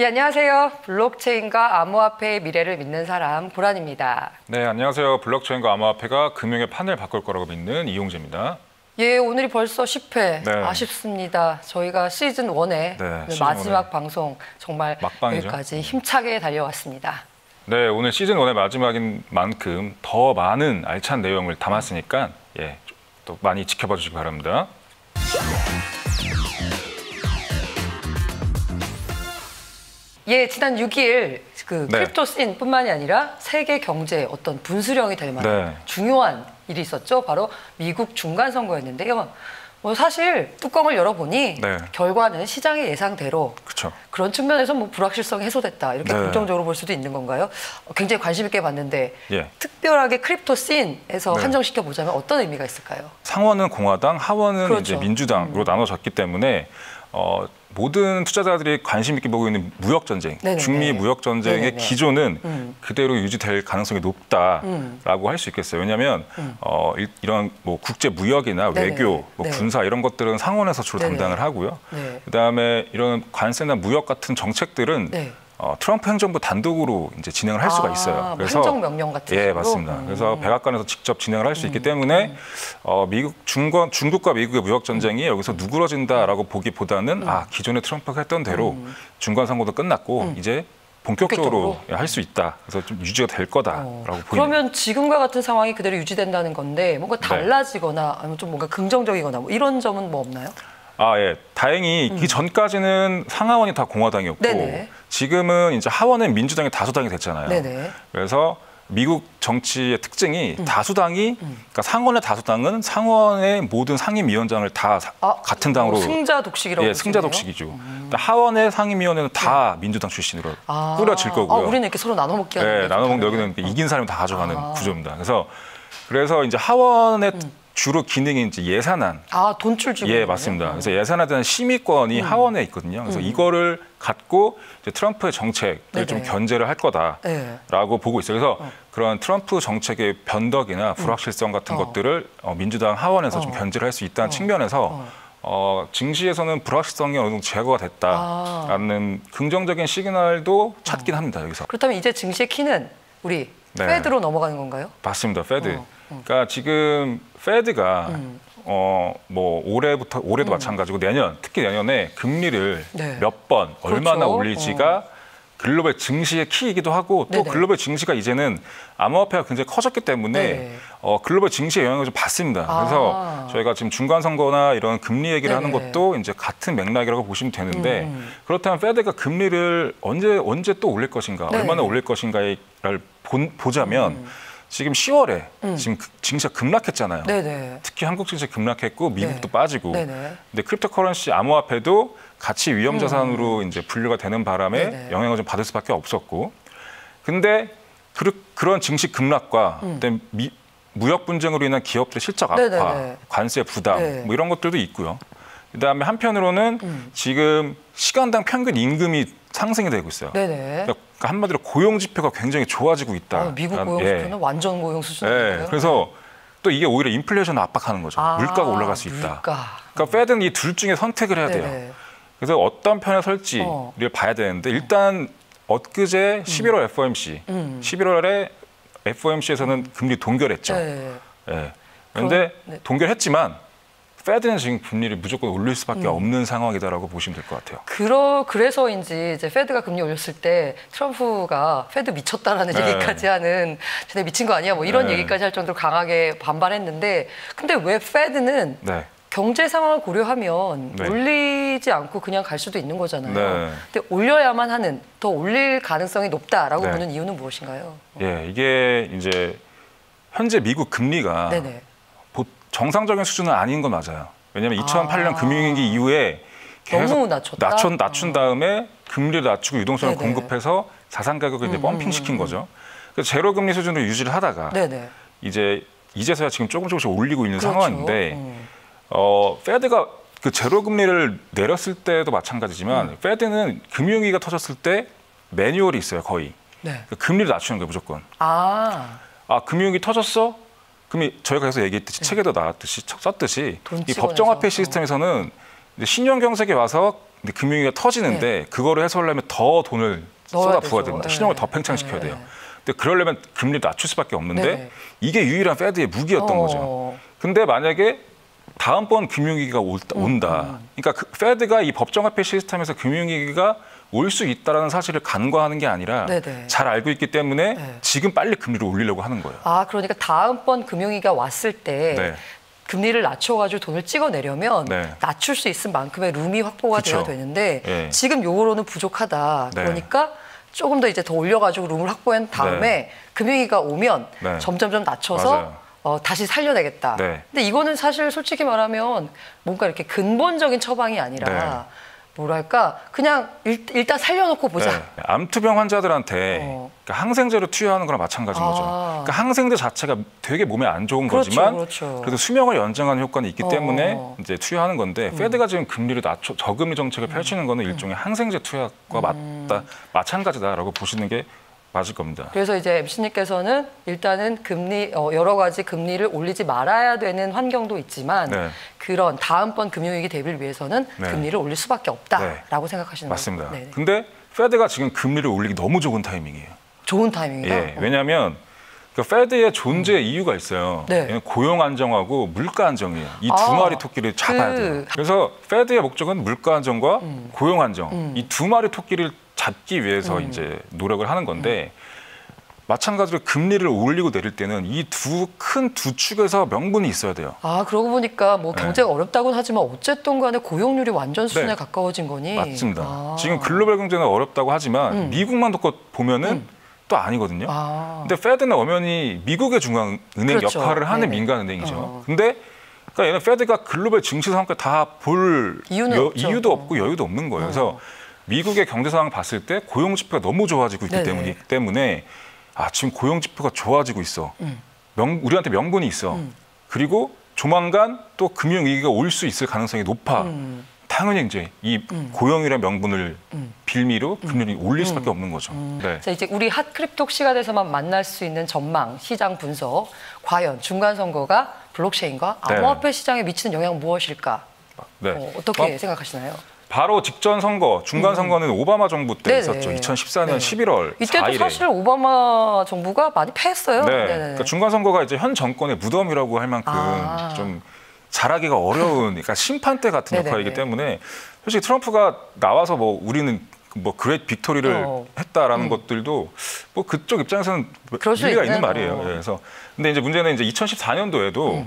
예, 안녕하세요. 블록체인과 암호화폐의 미래를 믿는 사람 보란입니다. 네, 안녕하세요. 블록체인과 암호화폐가 금융의 판을 바꿀 거라고 믿는 이용재입니다. 예, 오늘이 벌써 10회. 네. 아쉽습니다. 저희가 시즌 1의 마지막 방송 정말 막방이죠. 여기까지 힘차게 달려왔습니다. 네, 오늘 시즌 1의 마지막인 만큼 더 많은 알찬 내용을 담았으니까 또 많이 지켜봐 주시기 바랍니다. 예, 지난 6일 크립토 씬뿐만이 아니라 세계 경제의 어떤 분수령이 될 만한 중요한 일이 있었죠. 바로 미국 중간 선거였는데요. 사실 뚜껑을 열어보니 결과는 시장의 예상대로 그런 측면에서 불확실성이 해소됐다. 이렇게 긍정적으로 볼 수도 있는 건가요? 굉장히 관심 있게 봤는데 특별하게 크립토 씬에서 한정시켜 보자면 어떤 의미가 있을까요? 상원은 공화당, 하원은 이제 민주당으로 나눠졌기 때문에 모든 투자자들이 관심 있게 보고 있는 무역 전쟁, 중미 무역 전쟁의 기조는 그대로 유지될 가능성이 높다라고 할 수 있겠어요. 왜냐하면 이런 국제 무역이나 외교, 군사 이런 것들은 상원에서 주로 담당을 하고요. 그다음에 이런 관세나 무역 같은 정책들은 트럼프 행정부 단독으로 이제 진행을 할 수가 있어요. 그래서 행정명령 같은 식으로? 예, 맞습니다. 그래서 백악관에서 직접 진행을 할 수 있기 때문에 중국과 미국의 무역 전쟁이 여기서 누그러진다라고 보기보다는 기존에 트럼프가 했던 대로 중간 선거도 끝났고 이제 본격적으로 할 수 있다. 그래서 좀 유지가 될 거다라고 보입니다. 그러면 지금과 같은 상황이 그대로 유지된다는 건데 뭔가 달라지거나 아니면 좀 뭔가 긍정적이거나 이런 점은 없나요? 예. 다행히 그 전까지는 상하원이 다 공화당이었고 지금은 이제 하원은 민주당이 다수당이 됐잖아요. 그래서 미국 정치의 특징이 다수당이 그러니까 상원의 다수당은 상원의 모든 상임위원장을 다 같은 당으로 승자 독식이라고 예, 승자 독식이죠. 하원의 상임위원회는 다 민주당 출신으로 꾸려질 거고요. 우리는 이렇게 서로 나눠 먹기 하는 나눠 먹는 여기는 이긴 사람이 다 가져가는 구조입니다. 그래서 이제 하원의 주로 기능이 이제 예산안. 돈줄 주고. 예, 맞습니다. 그래서 예산에 대한 심의권이 하원에 있거든요. 그래서 이거를 갖고 이제 트럼프의 정책을 좀 견제를 할 거다라고 보고 있어요. 그래서 그런 트럼프 정책의 변덕이나 불확실성 같은 것들을 민주당 하원에서 좀 견제를 할 수 있다는 측면에서 증시에서는 불확실성이 어느 정도 제거가 됐다라는 긍정적인 시그널도 찾긴 합니다. 여기서. 그렇다면 이제 증시의 키는 우리 페드로 넘어가는 건가요? 맞습니다. 페드. 그러니까 지금 페드가 올해도 마찬가지고 특히 내년에 금리를 몇 번 얼마나 올릴지가 글로벌 증시의 키이기도 하고 또 글로벌 증시가 이제는 암호화폐가 굉장히 커졌기 때문에 글로벌 증시의 영향을 좀 받습니다. 그래서 저희가 지금 중간 선거나 이런 금리 얘기를 하는 것도 이제 같은 맥락이라고 보시면 되는데 그렇다면 페드가 금리를 언제 또 올릴 것인가, 얼마나 올릴 것인가를 보자면 지금 10월에 지금 증시가 급락했잖아요. 특히 한국 증시 급락했고 미국도 빠지고. 근데 크립토커런시 암호화폐도 가치 위험 자산으로 이제 분류가 되는 바람에 영향을 좀 받을 수밖에 없었고. 근데 그런 증시 급락과 무역 분쟁으로 인한 기업들의 실적 악화, 관세 부담 이런 것들도 있고요. 그다음에 한편으로는 지금 시간당 평균 임금이 상승이 되고 있어요. 그러니까 한마디로 고용 지표가 굉장히 좋아지고 있다. 미국 고용 지표는 완전 고용 수준이에요. 그래서 또 이게 오히려 인플레이션을 압박하는 거죠. 물가가 올라갈 수 있다. 그러니까 페드는 이 둘 중에 선택을 해야 돼요. 그래서 어떤 편에 설지를 봐야 되는데 일단 엊그제 11월 FOMC, 11월에 FOMC에서는 금리 동결했죠. 그런데 동결했지만 페드는 지금 금리를 무조건 올릴 수밖에 없는 상황이다라고 보시면 될 것 같아요. 그래서인지 이제 페드가 금리 올렸을 때 트럼프가 페드 미쳤다라는 얘기까지 하는 쟤네 미친 거 아니야? 이런 얘기까지 할 정도로 강하게 반발했는데 근데 왜 페드는 경제 상황을 고려하면 올리지 않고 그냥 갈 수도 있는 거잖아요. 근데 올려야만 하는, 더 올릴 가능성이 높다라고 보는 이유는 무엇인가요? 이게 이제 현재 미국 금리가 정상적인 수준은 아닌 건 맞아요. 왜냐하면 2008년 금융위기 이후에 계속 너무 낮춘 다음에 금리를 낮추고 유동성을 공급해서 자산 가격을 이제 펌핑시킨 거죠. 그래서 제로 금리 수준으로 유지를 하다가 이제서야 지금 조금씩 올리고 있는 상황인데 페드가 그 제로 금리를 내렸을 때도 마찬가지지만 페드는 금융위기가 터졌을 때 매뉴얼이 있어요, 거의. 금리를 낮추는 거예요, 무조건. 금융위기 터졌어? 그럼 저희가 계속 얘기했듯이 책에도 썼듯이 이 법정화폐 시스템에서는 신용 경색이 와서 근데 금융위기가 터지는데 그거를 해소하려면 더 돈을 쏟아부어야 됩니다. 신용을 더 팽창시켜야 돼요. 근데 그러려면 금리를 낮출 수밖에 없는데 이게 유일한 페드의 무기였던 거죠. 근데 만약에 다음번 금융위기가 온다. 그러니까 페드가 이 법정화폐 시스템에서 금융위기가 올 수 있다는 사실을 간과하는 게 아니라 잘 알고 있기 때문에 지금 빨리 금리를 올리려고 하는 거예요. 아, 그러니까 다음번 금융위기가 왔을 때 금리를 낮춰가지고 돈을 찍어내려면 낮출 수 있을 만큼의 룸이 확보가 돼야 되는데 지금 요거로는 부족하다. 그러니까 조금 더 이제 더 올려가지고 룸을 확보한 다음에 금융위기가 오면 점점점 낮춰서 다시 살려내겠다. 근데 이거는 사실 솔직히 말하면 뭔가 이렇게 근본적인 처방이 아니라 뭐랄까 그냥 일단 살려놓고 보자. 암투병 환자들한테 그러니까 항생제로 투여하는 거랑 마찬가지인 거죠. 그러니까 항생제 자체가 되게 몸에 안 좋은 거지만 그래도 수명을 연장하는 효과는 있기 때문에 이제 투여하는 건데 페드가 지금 금리를 낮춰 저금리 정책을 펼치는 거는 일종의 항생제 투여과 마찬가지다라고 보시는 게 맞을 겁니다. 그래서 이제 MC님께서는 일단은 금리 여러 가지 금리를 올리지 말아야 되는 환경도 있지만 그런 다음번 금융위기 대비를 위해서는 금리를 올릴 수밖에 없다라고 생각하시는 거죠. 맞습니다. 근데 페드가 지금 금리를 올리기 너무 좋은 타이밍이에요. 좋은 타이밍이요? 왜냐하면 그 페드의 존재 이유가 있어요. 고용 안정하고 물가 안정이에요. 이 두 마리 토끼를 잡아야 돼요. 그래서 페드의 목적은 물가 안정과 고용 안정 이 두 마리 토끼를 잡기 위해서 이제 노력을 하는 건데 마찬가지로 금리를 올리고 내릴 때는 이 큰 두 축에서 명분이 있어야 돼요. 아, 그러고 보니까 뭐 경제가 어렵다고는 하지만 어쨌든 간에 고용률이 완전 수준에 가까워진 거니. 맞습니다. 지금 글로벌 경제는 어렵다고 하지만 미국만 놓고 보면은 또 아니거든요. 근데 페드는 엄연히 미국의 중앙은행 역할을 하는 민간은행이죠. 근데 그러니까 얘는 페드가 글로벌 증시 상황까지 다 볼 이유도 없고 여유도 없는 거예요. 그래서 미국의 경제 상황 봤을 때 고용 지표가 너무 좋아지고 있기 때문에 지금 고용 지표가 좋아지고 있어. 우리한테 명분이 있어. 그리고 조만간 또 금융 위기가 올 수 있을 가능성이 높아. 당연히 이제 이 고용이라는 명분을 빌미로 금리를 올릴 수밖에 없는 거죠. 자, 이제 우리 핫크립톡 시간에서만 만날 수 있는 전망, 시장 분석, 과연 중간 선거가 블록체인과 암호화폐 시장에 미치는 영향은 무엇일까? 어떻게 생각하시나요? 바로 직전 선거, 중간 선거는 오바마 정부 때 있었죠. 2014년 11월 4일에. 이때도 사실 오바마 정부가 많이 패했어요. 그러니까 중간 선거가 이제 현 정권의 무덤이라고 할 만큼 좀 잘하기가 어려운, 그러니까 심판대 같은 역할이기 때문에 솔직히 트럼프가 나와서 뭐 우리는 뭐 그레이트 빅토리를 했다라는 것들도 뭐 그쪽 입장에서는 일리가 있는 말이에요. 그래서 근데 이제 문제는 이제 2014년도에도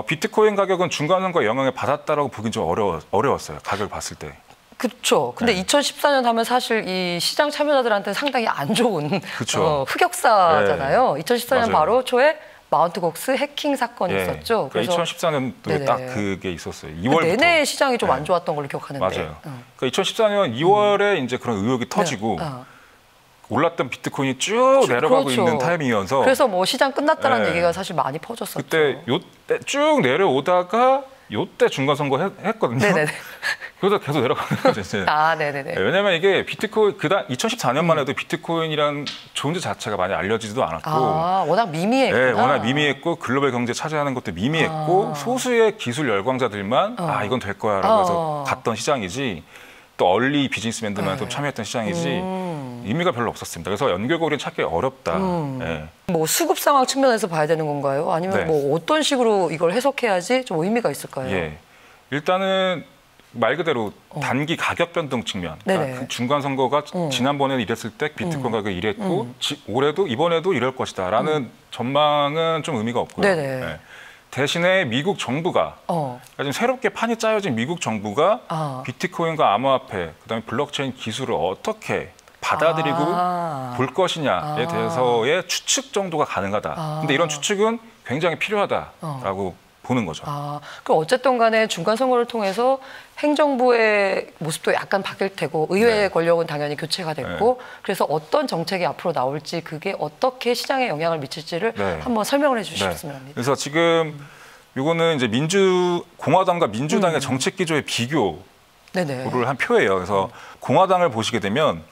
비트코인 가격은 중간 선거 영향을 받았다라고 보긴 좀 어려웠어요. 가격을 봤을 때. 그렇죠. 근데 2014년 하면 사실 이 시장 참여자들한테는 상당히 안 좋은 흑역사잖아요. 2014년 맞아요. 바로 초에 마운트 곡스 해킹 사건이 있었죠. 그래서 2014년도에 딱 그게 있었어요. 2월부터. 내내 시장이 좀 안 좋았던 걸로 기억하는데. 맞아요. 그러니까 2014년 2월에 이제 그런 의혹이 터지고 올랐던 비트코인이 쭉 내려가고 있는 타이밍이어서 그래서 뭐 시장 끝났다는 얘기가 사실 많이 퍼졌었죠. 그때 요때 쭉 내려오다가 요때 중간 선거 했거든요. 그러다 계속 내려가는 거죠. 이제. 왜냐면 이게 비트코인 2014년만 해도 비트코인이란 존재 자체가 많이 알려지지도 않았고 워낙 미미했구나. 워낙 미미했고 글로벌 경제 차지하는 것도 미미했고 소수의 기술 열광자들만 이건 될 거야라고 해서 갔던 시장이지 또 얼리 비즈니스맨들만 좀 참여했던 시장이지 의미가 별로 없었습니다. 그래서 연결고리는 찾기 어렵다. 뭐 수급 상황 측면에서 봐야 되는 건가요? 아니면 뭐 어떤 식으로 이걸 해석해야지 좀 의미가 있을까요? 일단은 말 그대로 단기 가격 변동 측면. 그러니까 그 중간 선거가 지난번에는 이랬을 때 비트코인 가격이 이랬고 올해도 이번에도 이럴 것이다라는 전망은 좀 의미가 없고요. 대신에 미국 정부가 지금 새롭게 판이 짜여진 미국 정부가 비트코인과 암호화폐, 그다음에 블록체인 기술을 어떻게 받아들이고 볼 것이냐에 대해서의 추측 정도가 가능하다. 근데 이런 추측은 굉장히 필요하다라고 보는 거죠. 그럼 어쨌든 간에 중간 선거를 통해서 행정부의 모습도 약간 바뀔 테고 의회의 권력은 당연히 교체가 됐고 그래서 어떤 정책이 앞으로 나올지 그게 어떻게 시장에 영향을 미칠지를 한번 설명을 해주셨으면 합니다. 그래서 지금 이거는 이제 공화당과 민주당의 정책 기조의 비교를 한 표예요. 그래서 공화당을 보시게 되면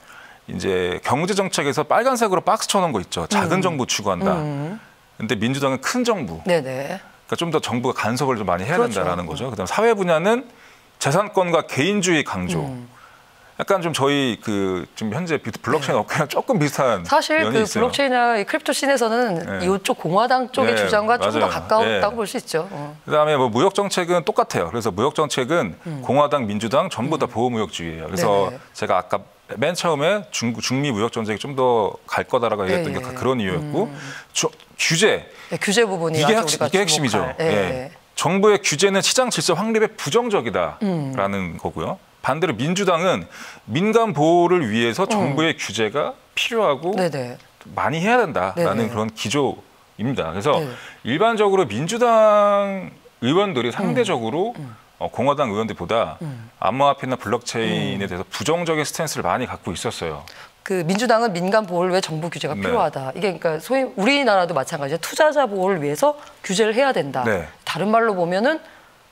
이제 경제 정책에서 빨간색으로 박스 쳐놓은 거 있죠. 작은 정부 추구한다. 근데 민주당은 큰 정부. 그러니까 좀 더 정부가 간섭을 좀 많이 해야 된다라는 거죠. 그다음 사회 분야는 재산권과 개인주의 강조. 약간 좀 저희 좀 현재 블록체인 업계랑 조금 비슷한 사실 면이 있어요. 블록체인이나 크립토 씬에서는 이쪽 공화당 쪽의 주장과 좀 더 가까웠다고 볼 수 있죠. 그다음에 뭐 무역 정책은 똑같아요. 그래서 무역 정책은 공화당, 민주당 전부 다 보호무역주의예요. 그래서 제가 아까 맨 처음에 중미 무역 전쟁이 좀 더 갈 거다라고 얘기했던 게 그런 이유였고 규제. 규제 부분이 이게 핵심이죠. 정부의 규제는 시장 질서 확립에 부정적이다라는 거고요. 반대로 민주당은 민간 보호를 위해서 정부의 규제가 필요하고 많이 해야 된다라는 그런 기조입니다. 그래서 일반적으로 민주당 의원들이 상대적으로 공화당 의원들보다 암호화폐나 블록체인에 대해서 부정적인 스탠스를 많이 갖고 있었어요. 그 민주당은 민간 보호를 위해 정부 규제가 필요하다. 이게 그러니까 소위 우리나라도 마찬가지예요. 투자자 보호를 위해서 규제를 해야 된다. 다른 말로 보면은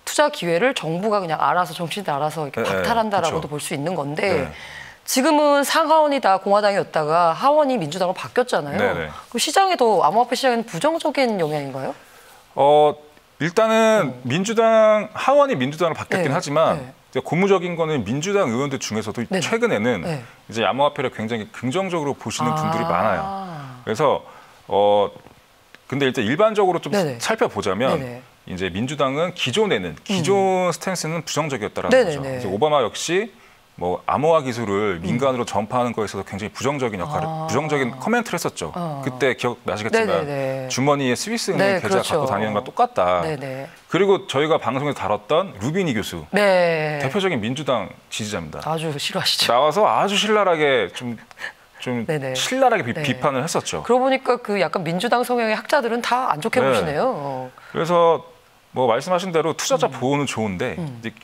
투자 기회를 정부가 그냥 알아서 정치인들 알아서 이렇게 박탈한다라고도 볼 수 있는 건데 지금은 상하원이 다 공화당이었다가 하원이 민주당으로 바뀌었잖아요. 그럼 시장에도 암호화폐 시장에는 부정적인 영향인가요? 일단은 민주당 하원이 민주당으로 바뀌었긴 하지만 고무적인 거는 민주당 의원들 중에서도 최근에는 이제 암호화폐를 굉장히 긍정적으로 보시는 분들이 많아요. 그래서 근데 일단 일반적으로 좀 살펴보자면 이제 민주당은 기존 스탠스는 부정적이었다라는 거죠. 그래서 오바마 역시 뭐 암호화 기술을 민간으로 전파하는 거에 있어서 굉장히 부정적인 부정적인 코멘트를 했었죠. 그때 기억나시겠지만 주머니에 스위스은행 계좌 갖고 다니는 거랑 똑같다. 그리고 저희가 방송에서 다뤘던 루비니 교수, 대표적인 민주당 지지자입니다. 아주 싫어하시죠. 나와서 아주 신랄하게 좀 신랄하게 비판을 했었죠. 그러고 보니까 그 약간 민주당 성향의 학자들은 다 안 좋게 보시네요. 그래서 뭐 말씀하신 대로 투자자 보호는 좋은데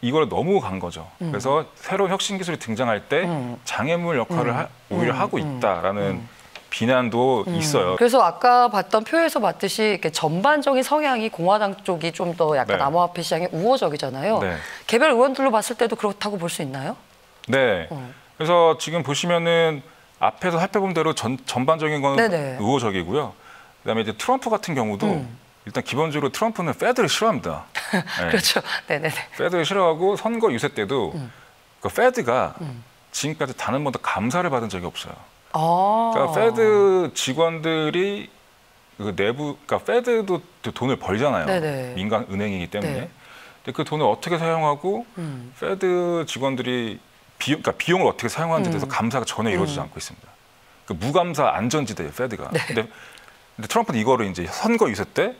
이걸 너무 간 거죠. 그래서 새로운 혁신 기술이 등장할 때 장애물 역할을 오히려 하고 있다라는 비난도 있어요. 그래서 아까 봤던 표에서 봤듯이 이렇게 전반적인 성향이 공화당 쪽이 좀 더 약간 암호화폐 시장에 우호적이잖아요. 개별 의원들로 봤을 때도 그렇다고 볼 수 있나요? 네. 그래서 지금 보시면은 앞에서 살펴본 대로 전반적인 건 우호적이고요. 그다음에 이제 트럼프 같은 경우도 일단 기본적으로 트럼프는 페드를 싫어합니다. 그렇죠. 페드를 싫어하고 선거 유세 때도 그 페드가 지금까지 단 한 번도 감사를 받은 적이 없어요. 그러니까 페드 직원들이 그 그러니까 페드도 돈을 벌잖아요. 민간 은행이기 때문에. 근데 그 돈을 어떻게 사용하고 페드 직원들이 그러니까 비용을 어떻게 사용하는지에 대해서 감사가 전혀 이루어지지 않고 있습니다. 그 무감사 안전지대예요, 페드가. 근데 트럼프는 이거를 이제 선거 유세 때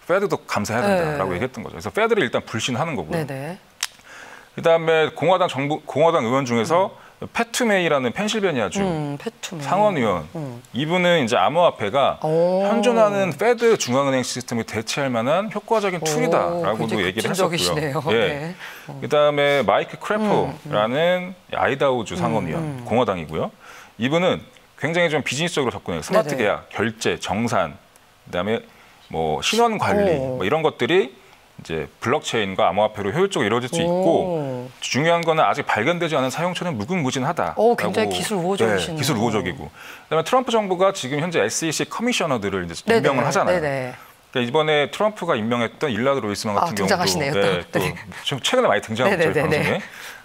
페드도 감사해야 된다라고 얘기했던 거죠. 그래서 페드를 일단 불신하는 거고요. 그다음에 공화당 의원 중에서 패트 메이라는 펜실베니아주 상원 의원, 이분은 이제 암호화폐가 현존하는 페드 중앙은행 시스템을 대체할 만한 효과적인 툴이다라고도 얘기를 했었고요. 그다음에 마이크 크래퍼라는 아이다호주 상원 의원, 공화당이고요. 이분은 굉장히 좀 비즈니스적으로 접근해요. 스마트 계약, 결제, 정산, 그다음에 뭐 신원 관리 뭐 이런 것들이 이제 블록체인과 암호화폐로 효율적으로 이루어질 수 있고 중요한 거는 아직 발견되지 않은 사용처는 무궁무진하다. 굉장히 기술 우호적이시네요. 기술 우호적이고. 그다음에 트럼프 정부가 지금 현재 SEC 커미셔너들을 이제 임명을 하잖아요. 그러니까 이번에 트럼프가 임명했던 일라드 로이스만 같은 경우도 또 최근에 많이 등장하고 있죠, 방송에.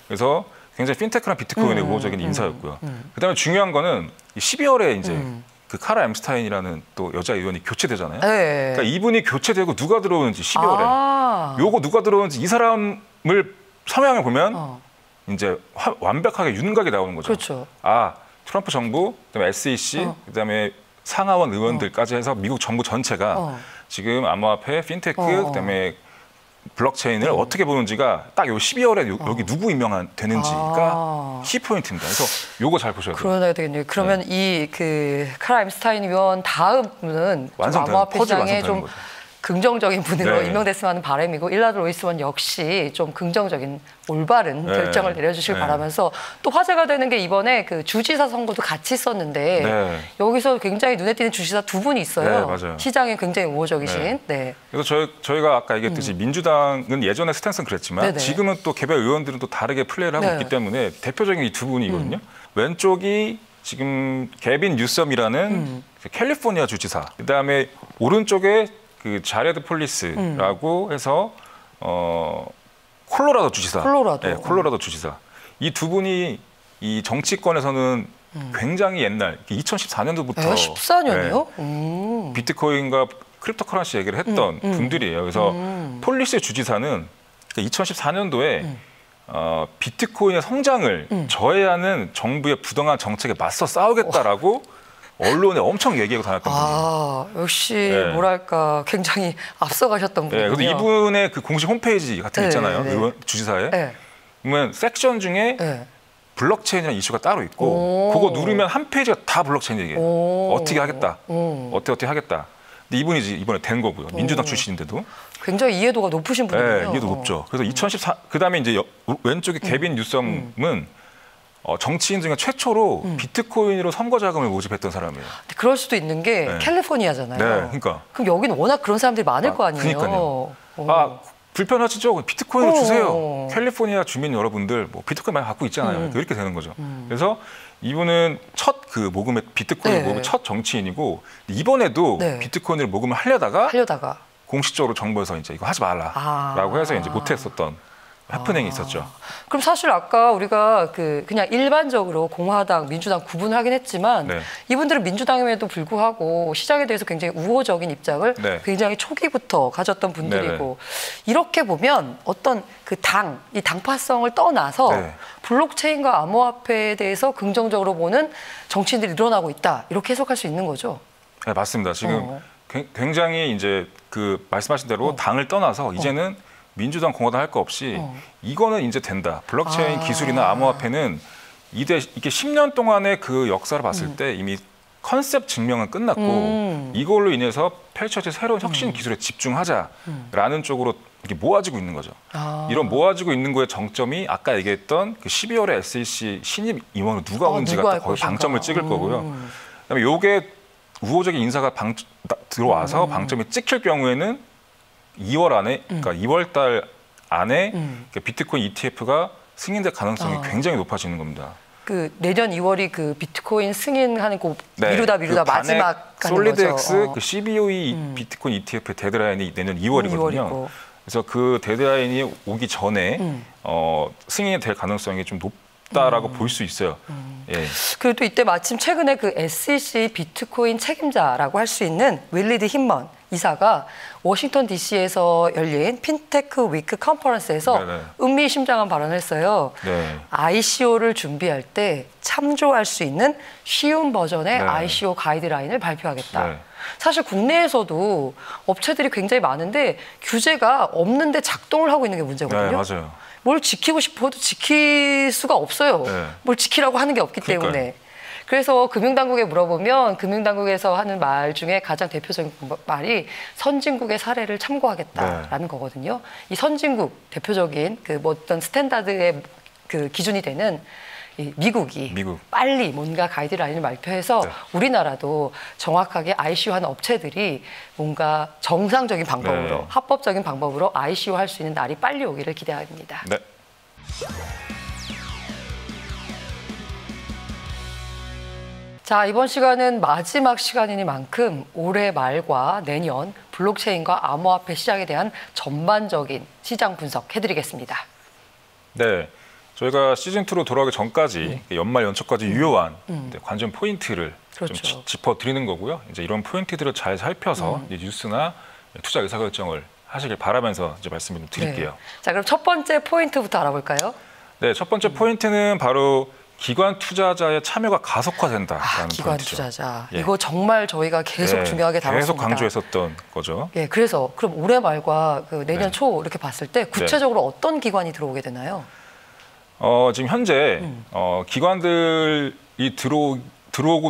그래서 굉장히 핀테크랑 비트코인의 우호적인 인사였고요. 그다음에 중요한 거는 12월에 이제 그 카라 엠스타인이라는 또 여자 의원이 교체되잖아요. 그러니까 이분이 교체되고 누가 들어오는지 12월에 요거 누가 들어오는지 이 사람을 성향을 보면 이제 완벽하게 윤곽이 나오는 거죠. 트럼프 정부, 그다음에 SEC, 그다음에 상하원 의원들까지 해서 미국 정부 전체가 지금 암호화폐, 핀테크, 그다음에 블록체인을 어떻게 보는지가 딱 요 12월에 여기 누구 임명되는지가 키포인트입니다. 그래서 요거 잘 보셔야 돼요. 그러야 되겠네요. 그러면 이 그 카라 엠스타인 의원 다음은 암호화폐 시장에 좀 긍정적인 분으로 임명됐으면 하는 바람이고 일라드 로이스원 역시 좀 긍정적인 올바른 결정을 내려주시길 바라면서 또 화제가 되는 게 이번에 그 주지사 선거도 같이 있었는데 여기서 굉장히 눈에 띄는 주지사 두 분이 있어요. 시장에 굉장히 우호적이신. 그래서 저희가 아까 얘기했듯이 민주당은 예전에 스탠스는 그랬지만 지금은 또 개별 의원들은 또 다르게 플레이를 하고 있기 때문에 대표적인 이 두 분이거든요. 왼쪽이 지금 개빈 뉴섬이라는 캘리포니아 주지사. 그다음에 오른쪽에 그 자레드 폴리스라고 해서 콜로라도 주지사. 콜로라도. 네, 콜로라도 주지사. 이 두 분이 이 정치권에서는 굉장히 옛날 2014년도부터 14년이요? 네, 비트코인과 크립토커런시 얘기를 했던 분들이에요. 그래서 폴리스 주지사는 2014년도에 비트코인의 성장을 저해하는 정부의 부당한 정책에 맞서 싸우겠다라고 언론에 엄청 얘기하고 다녔던 분이에요. 역시 뭐랄까 굉장히 앞서가셨던 분이군요. 그래서 이분의 그 공식 홈페이지 같은 게 있잖아요. 의원 주지사에. 보면 섹션 중에 블록체인이라는 이슈가 따로 있고 그거 누르면 한 페이지가 다 블록체인 얘기예요. 어떻게 하겠다. 어떻게 하겠다. 근데 이분이 이번에 된 거고요. 민주당 출신인데도. 굉장히 이해도가 높으신 분이에요. 네, 이해도 높죠. 그래서 2014 그다음에 이제 왼쪽에 개빈 뉴섬은 정치인 중에 최초로 비트코인으로 선거 자금을 모집했던 사람이에요. 그럴 수도 있는 게 캘리포니아잖아요. 네, 그러니까. 그럼 여기는 워낙 그런 사람들이 많을 거 아니에요. 그러니까요. 불편하시죠? 비트코인을 주세요. 캘리포니아 주민 여러분들 뭐 비트코인 많이 갖고 있잖아요. 이렇게 되는 거죠. 그래서 이분은 첫 그 모금의 비트코인 모금의 첫 정치인이고 이번에도 비트코인을 모금을 하려다가 공식적으로 정부에서 이제 이거 하지 말라라고 해서 이제 못했었던 해프닝이 있었죠. 그럼 사실 아까 우리가 그냥 일반적으로 공화당, 민주당 구분을 하긴 했지만 이분들은 민주당임에도 불구하고 시장에 대해서 굉장히 우호적인 입장을 굉장히 초기부터 가졌던 분들이고 이렇게 보면 어떤 이 당파성을 떠나서 블록체인과 암호화폐에 대해서 긍정적으로 보는 정치인들이 늘어나고 있다. 이렇게 해석할 수 있는 거죠. 네, 맞습니다. 지금 굉장히 이제 말씀하신 대로 당을 떠나서 이제는 민주당, 공화당 할 거 없이 이거는 이제 된다. 블록체인 기술이나 암호화폐는 이게 10년 동안의 그 역사를 봤을 때 이미 컨셉 증명은 끝났고 이걸로 인해서 펼쳐질 새로운 혁신 기술에 집중하자라는 쪽으로 이렇게 모아지고 있는 거죠. 이런 모아지고 있는 거의 정점이 아까 얘기했던 그 12월에 SEC 신입 임원으로 누가 오는지가 거의 방점을 찍을 거고요. 그다음에 요게 우호적인 인사가 들어와서 방점이 찍힐 경우에는 2월 안에, 그러니까 2월 달 안에 비트코인 ETF가 승인될 가능성이 굉장히 높아지는 겁니다. 내년 2월이 비트코인 승인하는 미루다 마지막 솔리드X CBOE 비트코인 ETF 데드라인이 내년 2월이거든요. 그래서 그 데드라인이 오기 전에 승인이 될 가능성이 좀 높다라고 볼 수 있어요. 그리고 또 이때 마침 최근에 SEC 비트코인 책임자라고 할 수 있는 윌리드 힌먼 이사가 워싱턴 DC에서 열린 핀테크 위크 컨퍼런스에서 의미심장한 발언을 했어요. ICO를 준비할 때 참조할 수 있는 쉬운 버전의 ICO 가이드라인을 발표하겠다. 사실 국내에서도 업체들이 굉장히 많은데 규제가 없는데 작동을 하고 있는 게 문제거든요. 맞아요. 뭘 지키고 싶어도 지킬 수가 없어요. 뭘 지키라고 하는 게 없기 때문에. 그래서 금융당국에 물어보면 금융당국에서 하는 말 중에 가장 대표적인 말이 선진국의 사례를 참고하겠다라는 거거든요. 이 선진국 대표적인 어떤 스탠다드의 기준이 되는 미국. 빨리 뭔가 가이드라인을 발표해서 우리나라도 정확하게 ICO하는 업체들이 뭔가 정상적인 방법으로 합법적인 방법으로 ICO 할 수 있는 날이 빨리 오기를 기대합니다. 자, 이번 시간은 마지막 시간이니만큼 올해 말과 내년 블록체인과 암호화폐 시장에 대한 전반적인 시장 분석 해드리겠습니다. 네, 저희가 시즌2로 돌아가기 전까지 연말 연초까지 유효한 관전 포인트를 좀 짚어드리는 거고요. 이제 이런 포인트들을 잘 살펴서 이제 뉴스나 투자 의사결정을 하시길 바라면서 이제 말씀을 좀 드릴게요. 자, 그럼 첫 번째 포인트부터 알아볼까요? 네, 첫 번째 포인트는 바로 기관 투자자의 참여가 가속화된다라는 기관 포인트죠. 투자자. 이거 정말 저희가 계속 중요하게 다뤘습니다. 계속 강조했었던 거죠. 그래서 그럼 올해 말과 내년 초 이렇게 봤을 때 구체적으로 어떤 기관이 들어오게 되나요? 지금 현재 기관들이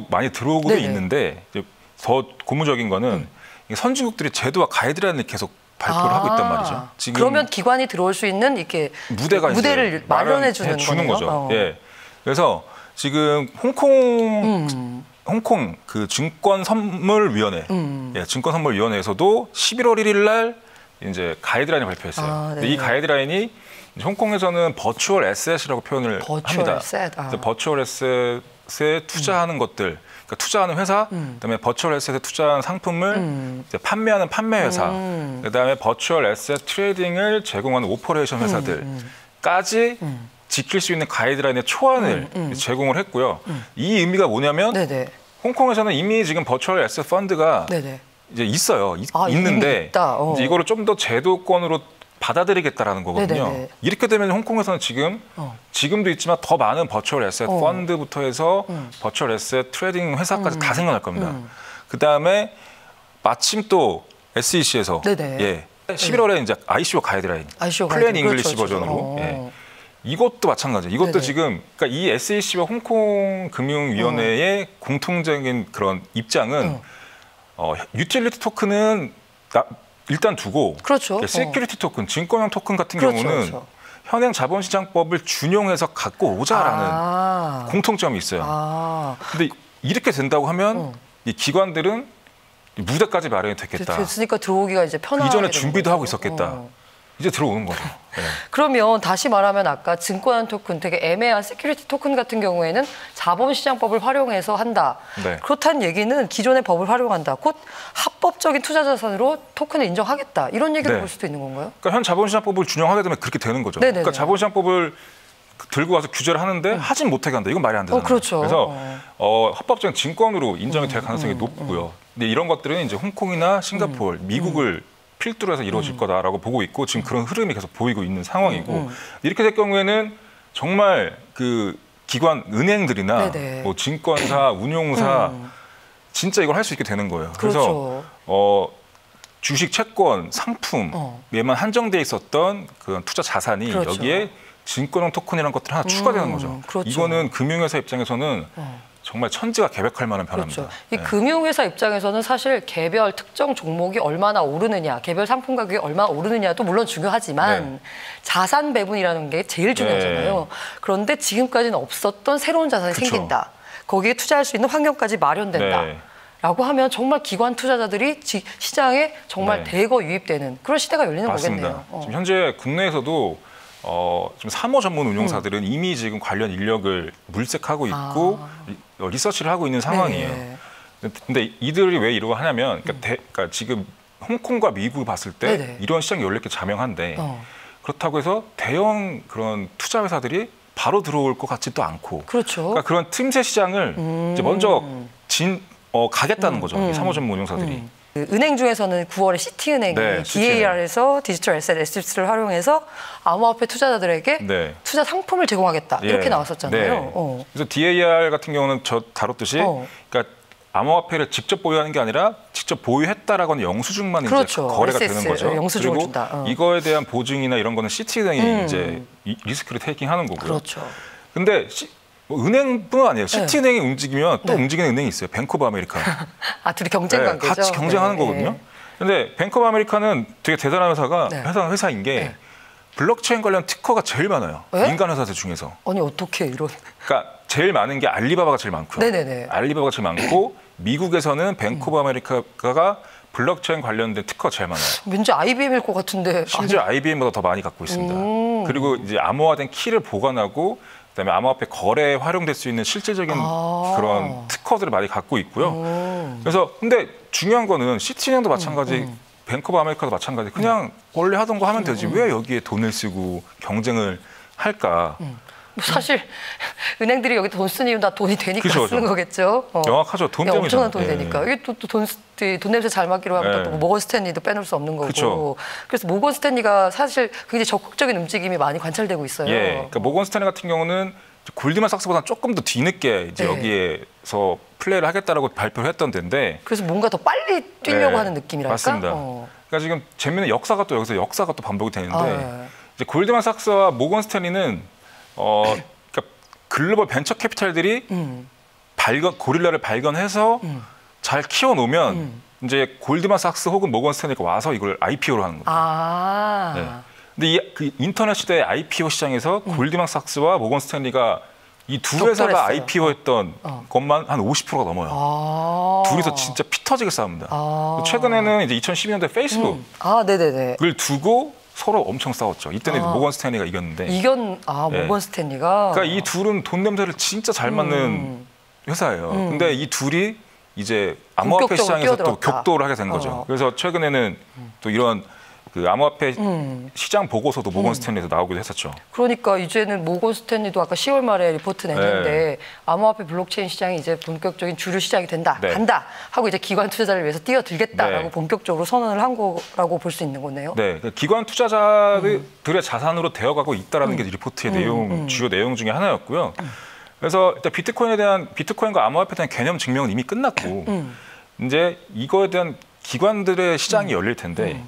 많이 들어오고도 있는데 이제 더 고무적인 거는 선진국들이 제도와 가이드라인을 계속 발표를 하고 있단 말이죠. 지금 그러면 기관이 들어올 수 있는 이렇게 무대를 마련해 주는 거죠. 그래서 지금 홍콩 증권선물위원회, 증권선물위원회에서도 11월 1일 날 이제 가이드라인을 발표했어요. 근데 이 가이드라인이 홍콩에서는 버추얼 에셋이라고 표현을 합니다. 그래서 버추얼 에셋에 투자하는 것들, 그러니까 투자하는 회사, 그다음에 버추얼 에셋에 투자한 상품을 이제 판매하는 판매 회사, 그다음에 버추얼 에셋 트레이딩을 제공하는 오퍼레이션 회사들까지 지킬 수 있는 가이드라인의 초안을 제공을 했고요. 이 의미가 뭐냐면 네네. 홍콩에서는 이미 지금 버추얼 에셋 펀드가 네네. 이제 있어요. 있는데 이제 이거를 좀 더 제도권으로 받아들이겠다라는 거거든요. 네네네. 이렇게 되면 홍콩에서는 지금도 있지만 더 많은 버추얼 에셋 펀드부터 해서 버추얼 에셋 트레이딩 회사까지 다 생겨날 겁니다. 그다음에 마침 또 SEC에서 11월에 이제 ICO 가이드라인, 플랜 잉글리시 버전으로 이것도 마찬가지예요. 이것도 네네. 지금 그러니까 이 SEC와 홍콩 금융위원회의 공통적인 그런 입장은 유틸리티 토큰은 일단 두고 그렇죠. 시큐리티 토큰, 증권형 토큰 같은 경우는 현행 자본시장법을 준용해서 갖고 오자라는 공통점이 있어요. 근데 이렇게 된다고 하면 이 기관들은 무대까지 마련이 됐겠다. 됐으니까 들어오기가 이제 편하게 이전에 준비도 하고 있었겠다. 이제 들어오는 거죠. 네. 그러면 다시 말하면 아까 증권형 토큰, 되게 애매한 시큐리티 토큰 같은 경우에는 자본시장법을 활용해서 한다. 네. 그렇다는 얘기는 기존의 법을 활용한다. 곧 합법적인 투자자산으로 토큰을 인정하겠다. 이런 얘기를 볼 수도 있는 건가요? 그러니까 현 자본시장법을 준용하게 되면 그렇게 되는 거죠. 네네네. 그러니까 자본시장법을 들고 와서 규제를 하는데 하진 못하게 한다. 이건 말이 안 되잖아요. 그렇죠. 그래서 합법적인 증권으로 인정이 될 가능성이 높고요. 근데 이런 것들은 이제 홍콩이나 싱가포르, 미국을 필두로 해서 이루어질 거다라고 보고 있고 지금 그런 흐름이 계속 보이고 있는 상황이고 이렇게 될 경우에는 정말 그 기관 은행들이나 뭐 증권사, 운용사 진짜 이걸 할 수 있게 되는 거예요. 그래서 그렇죠. 주식, 채권, 상품에만 한정돼 있었던 그런 투자 자산이 그렇죠. 여기에 증권형 토큰이라는 것들이 하나 추가되는 거죠. 그렇죠. 이거는 금융회사 입장에서는 정말 천지가 개벽할 만한 변화입니다. 그렇죠. 이 금융회사 입장에서는 사실 개별 특정 종목이 얼마나 오르느냐, 개별 상품 가격이 얼마나 오르느냐도 물론 중요하지만 자산 배분이라는 게 제일 중요하잖아요. 그런데 지금까지는 없었던 새로운 자산이 생긴다. 거기에 투자할 수 있는 환경까지 마련된다. 라고 하면 정말 기관 투자자들이 시장에 정말 대거 유입되는 그런 시대가 열리는 맞습니다. 거겠네요. 지금 현재 국내에서도 좀 사모 전문 운용사들은 이미 지금 관련 인력을 물색하고 있고 리서치를 하고 있는 상황이에요. 근데 이들이 왜 이러고 하냐면 그러니까 지금 홍콩과 미국을 봤을 때 이런 시장이 열렸게 자명한데 그렇다고 해서 대형 그런 투자 회사들이 바로 들어올 것 같지도 않고 그렇죠. 그러니까 그런 틈새 시장을 이제 먼저 가겠다는 거죠. 이 사모 전문 운용사들이. 은행 중에서는 9월에 시티은행이 DAR에서 디지털 에셋 SS를 활용해서 암호화폐 투자자들에게 투자 상품을 제공하겠다 이렇게 나왔었잖아요. 그래서 DAR 같은 경우는 저 다뤘듯이 그러니까 암호화폐를 직접 보유하는 게 아니라 직접 보유했다라고 하는 영수증만 그렇죠. 이제 거래가 SS, 되는 거죠. 영수증을 그리고 준다. 이거에 대한 보증이나 이런 거는 시티은행이 이제 리스크를 테이킹하는 거고요. 그렇죠. 근데 은행뿐 아니에요. 시티은행이 움직이면 또 움직이는 은행이 있어요. 뱅크 오브 아메리카. 둘이 경쟁 관계죠. 같이 경쟁하는 거거든요. 근데 뱅크 오브 아메리카는 되게 대단한 회사인 게 블록체인 관련 특허가 제일 많아요. 민간 회사들 중에서. 아니 어떻게 이런? 그러니까 제일 많은 게 알리바바가 제일 많고요. 알리바바가 제일 많고 미국에서는 뱅크 오브 아메리카가 블록체인 관련된 특허가 제일 많아요. 왠지 IBM일 것 같은데. 심지어 IBM보다 더 많이 갖고 있습니다. 그리고 이제 암호화된 키를 보관하고 그다음에 암호화폐 거래에 활용될 수 있는 실질적인 그런 특허들을 많이 갖고 있고요. 그래서 근데 중요한 거는 시티은행도 마찬가지, 뱅크 오브 아메리카도 마찬가지. 그냥 원래 하던 거 하면 되지. 왜 여기에 돈을 쓰고 경쟁을 할까? 사실 은행들이 여기 돈 쓰는 이유는 다 돈이 되니까 쓰는 거겠죠. 명확하죠. 돈 때문에. 엄청난 돈이 되니까. 이게 또 돈 냄새 잘 맡기로 하면 또 모건 스탠리도 빼놓을 수 없는 거고. 그쵸. 그래서 모건 스탠리가 사실 굉장히 적극적인 움직임이 많이 관찰되고 있어요. 그러니까 모건 스탠리 같은 경우는 골드만 삭스보다 조금 더 뒤늦게 이제 여기에서 플레이를 하겠다라고 발표를 했던 데인데. 그래서 뭔가 더 빨리 뛰려고 하는 느낌이랄까? 맞습니다. 그러니까 지금 재미있는 역사가 또 여기서 또 반복이 되는데 이제 골드만 삭스와 모건 스탠리는 그러니까 글로벌 벤처 캐피탈들이 고릴라를 발견해서 잘 키워놓으면 이제 골드만삭스 혹은 모건스탠리가 와서 이걸 IPO로 하는 거예요. 근데 그 인터넷 시대의 IPO 시장에서 골드만삭스와 모건스탠리가 이 두 회사가 IPO했던 것만 한 50%가 넘어요. 둘이서 진짜 피 터지게 싸웁니다. 최근에는 이제 2012년도에 페이스북을 두고 서로 엄청 싸웠죠. 이때는 모건 스탠리가 이겼는데. 모건 스탠리가. 그러니까 이 둘은 돈 냄새를 진짜 잘 맞는 회사예요. 근데 이 둘이 이제 암호화폐 시장에서 또 격돌을 하게 된 거죠. 그래서 최근에는 또 이런 그 암호화폐 시장 보고서도 모건 스탠리에서 나오기도 했었죠. 그러니까 이제는 모건 스탠리도 아까 10월 말에 리포트 냈는데 네. 암호화폐 블록체인 시장이 이제 본격적인 주류 시장이 된다, 네. 간다 하고 이제 기관 투자자를 위해서 뛰어들겠다라고 네. 본격적으로 선언을 한 거라고 볼 수 있는 거네요. 네, 기관 투자자들의 자산으로 되어가고 있다라는 게 리포트의 내용 주요 내용 중에 하나였고요. 그래서 일단 비트코인과 암호화폐에 대한 개념 증명은 이미 끝났고 이제 이거에 대한 기관들의 시장이 열릴 텐데.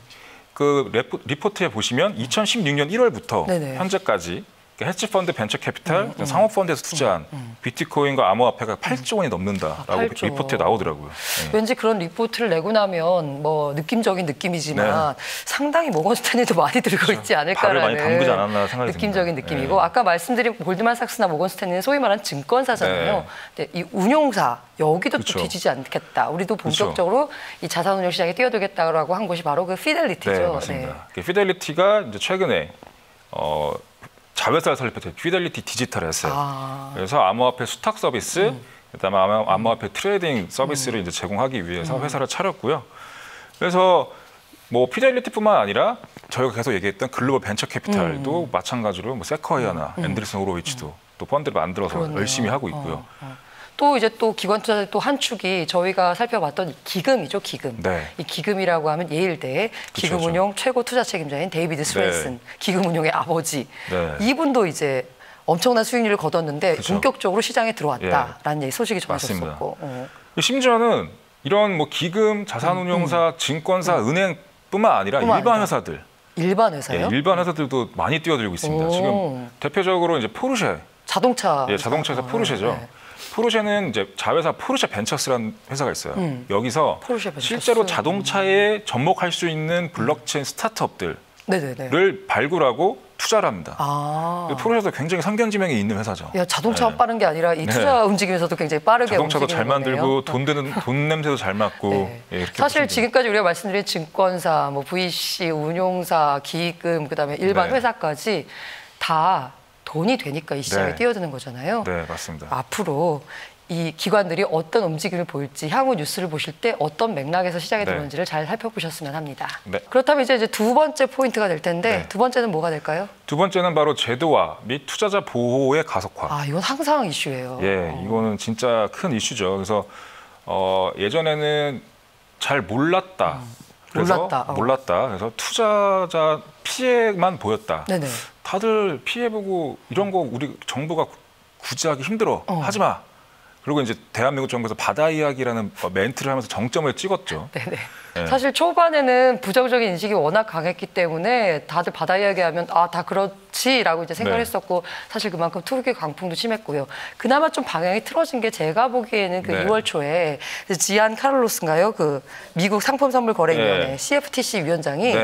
그 리포트에 보시면 2016년 1월부터 네네. 현재까지 헤지펀드, 벤처캐피탈, 상업펀드에서 투자한 비트코인과 암호화폐가 8조 원이 넘는다라고 8조. 리포트에 나오더라고요. 네. 왠지 그런 리포트를 내고 나면 뭐 느낌적인 느낌이지만 네. 상당히 모건 스탠리도 많이 들고 그렇죠. 있지 않을까라는 발을 많이 담그지 않았나 생각이 느낌적인 듭니다. 느낌이고 네. 아까 말씀드린 골드만삭스나 모건 스탠리는 소위 말하는 증권사잖아요. 네. 근데 이 운용사 여기도 그렇죠. 또 뒤지지 않겠다. 우리도 본격적으로 그렇죠. 이 자산운용 시장에 뛰어들겠다라고 한 곳이 바로 그 피델리티죠. 네, 맞습니다. 네. 피델리티가 이제 최근에 자회사를 설립했죠. 피델리티 디지털 에셋. 그래서 암호화폐 수탁 서비스, 그다음에 암호화폐 트레이딩 서비스를 이제 제공하기 위해서 회사를 차렸고요. 그래서 뭐 피델리티뿐만 아니라 저희가 계속 얘기했던 글로벌 벤처 캐피탈도 마찬가지로 뭐 세쿼이아나 앤드리슨 호로위치도 또 펀드를 만들어서 그렇네요. 열심히 하고 있고요. 또 이제 또 기관 투자자 또 한 축이 저희가 살펴봤던 기금이죠, 기금. 네. 이 기금이라고 하면 예일대 기금운용 최고 투자 책임자인 데이비드 스웨슨, 네. 기금운용의 아버지. 네. 이분도 이제 엄청난 수익률을 거뒀는데 그쵸. 본격적으로 시장에 들어왔다라는 예. 소식이 전해졌었고. 심지어는 이런 뭐 기금, 자산운용사, 증권사, 은행뿐만 아니라 일반 회사들. 일반 회사요? 예, 일반 회사들도 많이 뛰어들고 있습니다. 지금 대표적으로 이제 포르쉐. 자동차. 예, 자동차에서 포르쉐죠. 네. 포르쉐는 이제 자회사 포르쉐 벤처스라는 회사가 있어요. 여기서 실제로 자동차에 접목할 수 있는 블록체인 스타트업들을 발굴하고 투자를 합니다. 포르쉐도 굉장히 성견지명이 있는 회사죠. 야, 자동차만 네. 빠른 게 아니라 이 투자 움직임에서도 굉장히 빠르게 자동차도 잘 만들고 거네요. 돈 냄새도 잘 맡고. 네. 예, 이렇게 사실 지금까지 우리가 말씀드린 증권사, 뭐 VC, 운용사, 기금, 그다음에 일반 회사까지 다 돈이 되니까 이 시장에 뛰어드는 거잖아요. 네, 맞습니다. 앞으로 이 기관들이 어떤 움직임을 보일지 향후 뉴스를 보실 때 어떤 맥락에서 시장에 들어오는지를 잘 살펴보셨으면 합니다. 네. 그렇다면 이제 두 번째 포인트가 될 텐데 두 번째는 뭐가 될까요? 두 번째는 바로 제도화 및 투자자 보호의 가속화. 이건 항상 이슈예요. 예, 이거는 진짜 큰 이슈죠. 그래서 예전에는 잘 몰랐다. 몰랐다. 그래서 투자자 피해만 보였다. 네네. 다들 피해보고 이런 거 우리 정부가 굳이 하기 힘들어. 하지 마. 그리고 이제 대한민국 정부에서 바다 이야기라는 멘트를 하면서 정점을 찍었죠. 네네. 네. 사실 초반에는 부정적인 인식이 워낙 강했기 때문에 다들 바다 이야기하면 다 그렇지라고 이제 생각을 했었고 사실 그만큼 투기 강풍도 심했고요. 그나마 좀 방향이 틀어진 게 제가 보기에는 그 2월 초에 지안 카를로스인가요? 그 미국 상품선물거래위원회 CFTC 위원장이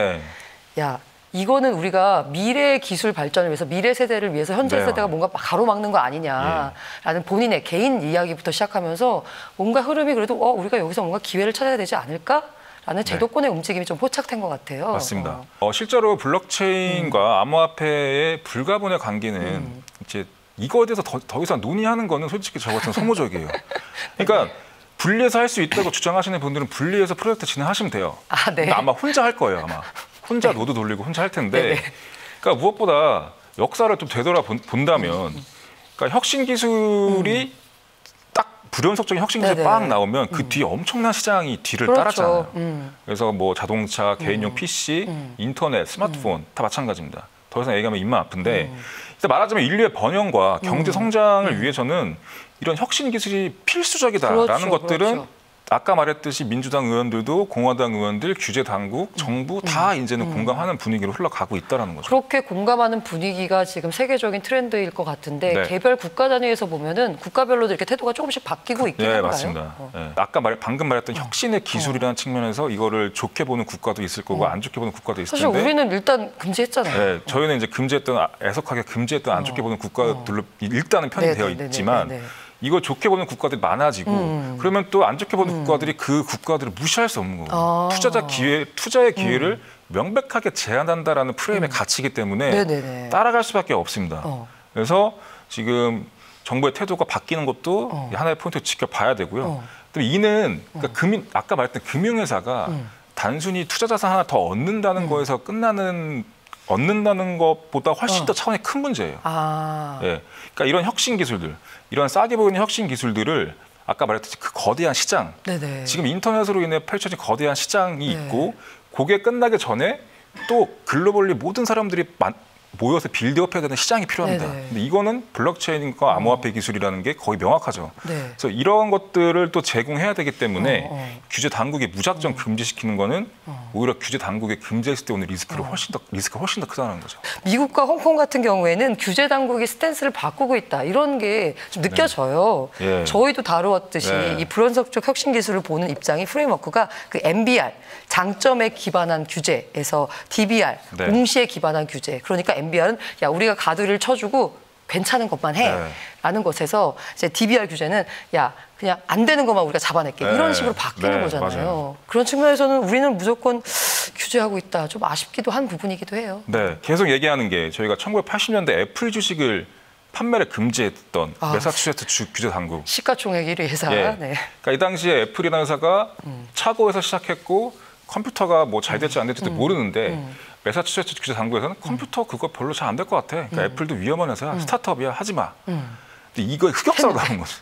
야. 이거는 우리가 미래 기술 발전을 위해서 미래 세대를 위해서 현재 세대가 뭔가 가로막는 거 아니냐라는 본인의 개인 이야기부터 시작하면서 뭔가 흐름이 그래도 우리가 여기서 뭔가 기회를 찾아야 되지 않을까라는 제도권의 움직임이 좀 포착된 것 같아요. 맞습니다. 실제로 블록체인과 암호화폐의 불가분의 관계는 이제 이거에 대해서 더 이상 논의하는 거는 솔직히 저 같은 소모적이에요. 그러니까 분리해서 할 수 있다고 주장하시는 분들은 분리해서 프로젝트 진행하시면 돼요. 그러니까 아마 혼자 할 거예요. 아마. 혼자 노드 돌리고 혼자 할 텐데 그러니까 무엇보다 역사를 좀 되돌아본다면 그러니까 혁신 기술이 딱 불연속적인 혁신 기술이 빵 나오면 그 뒤에 엄청난 시장이 뒤를 따랐잖아요. 그래서 뭐 자동차, 개인용 PC, 인터넷, 스마트폰 다 마찬가지입니다. 더 이상 얘기하면 입만 아픈데 말하자면 인류의 번영과 경제 성장을 위해서는 이런 혁신 기술이 필수적이다라는 것들은 아까 말했듯이 민주당 의원들도 공화당 의원들, 규제 당국, 정부 다 이제는 공감하는 분위기로 흘러가고 있다는 거죠. 그렇게 공감하는 분위기가 지금 세계적인 트렌드일 것 같은데 개별 국가 단위에서 보면은 국가별로도 이렇게 태도가 조금씩 바뀌고 있긴 한가요? 네, 맞습니다. 아까 방금 말했던 혁신의 기술이라는 측면에서 이거를 좋게 보는 국가도 있을 거고 안 좋게 보는 국가도 있을 텐데 사실 우리는 일단 금지했잖아요. 네, 저희는 이제 애석하게 금지했던 안 좋게 보는 국가들로 일단은 편이 되어 있지만 이걸 좋게 보는 국가들이 많아지고 그러면 또 안 좋게 보는 국가들이 그 국가들을 무시할 수 없는 거고 투자의 기회를 명백하게 제한한다라는 프레임의 가치이기 때문에 따라갈 수밖에 없습니다. 그래서 지금 정부의 태도가 바뀌는 것도 하나의 포인트로 지켜봐야 되고요. 또 이는 그러니까 아까 말했던 금융회사가 단순히 투자 자산 하나 더 얻는다는 거에서 얻는다는 것보다 훨씬 더 차원이 큰 문제예요. 예, 그러니까 이런 혁신 기술들, 이런 싸게 보이는 혁신 기술들을 아까 말했듯이 그 거대한 시장, 네네. 지금 인터넷으로 인해 펼쳐진 거대한 시장이 있고 그게 끝나기 전에 또 글로벌리 모든 사람들이 모여서 빌드업해야 되는 시장이 필요합니다. 네네. 근데 이거는 블록체인과 암호화폐 기술이라는 게 거의 명확하죠. 네. 그래서 이런 것들을 또 제공해야 되기 때문에 규제 당국이 무작정 금지시키는 거는 오히려 규제 당국이 금지했을 때 오는 리스크가 훨씬 더 크다는 거죠. 미국과 홍콩 같은 경우에는 규제 당국이 스탠스를 바꾸고 있다 이런 게 좀 느껴져요. 네. 예. 저희도 다루었듯이 이 불원석적 혁신 기술을 보는 입장이 프레임워크가 그 MBR 장점에 기반한 규제에서 DBR 공시에 기반한 규제. 그러니까 MBR은 야 우리가 가드를 쳐주고 괜찮은 것만 해라는 것에서 이제 DBR 규제는 야 그냥 안 되는 것만 우리가 잡아낼게 이런 식으로 바뀌는 거잖아요. 맞아요. 그런 측면에서는 우리는 무조건 규제하고 있다. 좀 아쉽기도 한 부분이기도 해요. 네, 계속 얘기하는 게 저희가 1980년대 애플 주식을 판매를 금지했던 매사추세츠 주 규제 당국. 시가총액 1위 회사. 네. 그러니까 이 당시에 애플이라는 회사가 차고에서 시작했고 컴퓨터가 뭐 잘 될지 안 될지도 모르는데 매사추세츠 규제 당국에서는 컴퓨터 그거 별로 잘 안 될 것 같아. 그러니까 애플도 위험한 회사야. 스타트업이야. 하지 마. 근데 이거 흑역사로 나온 거죠.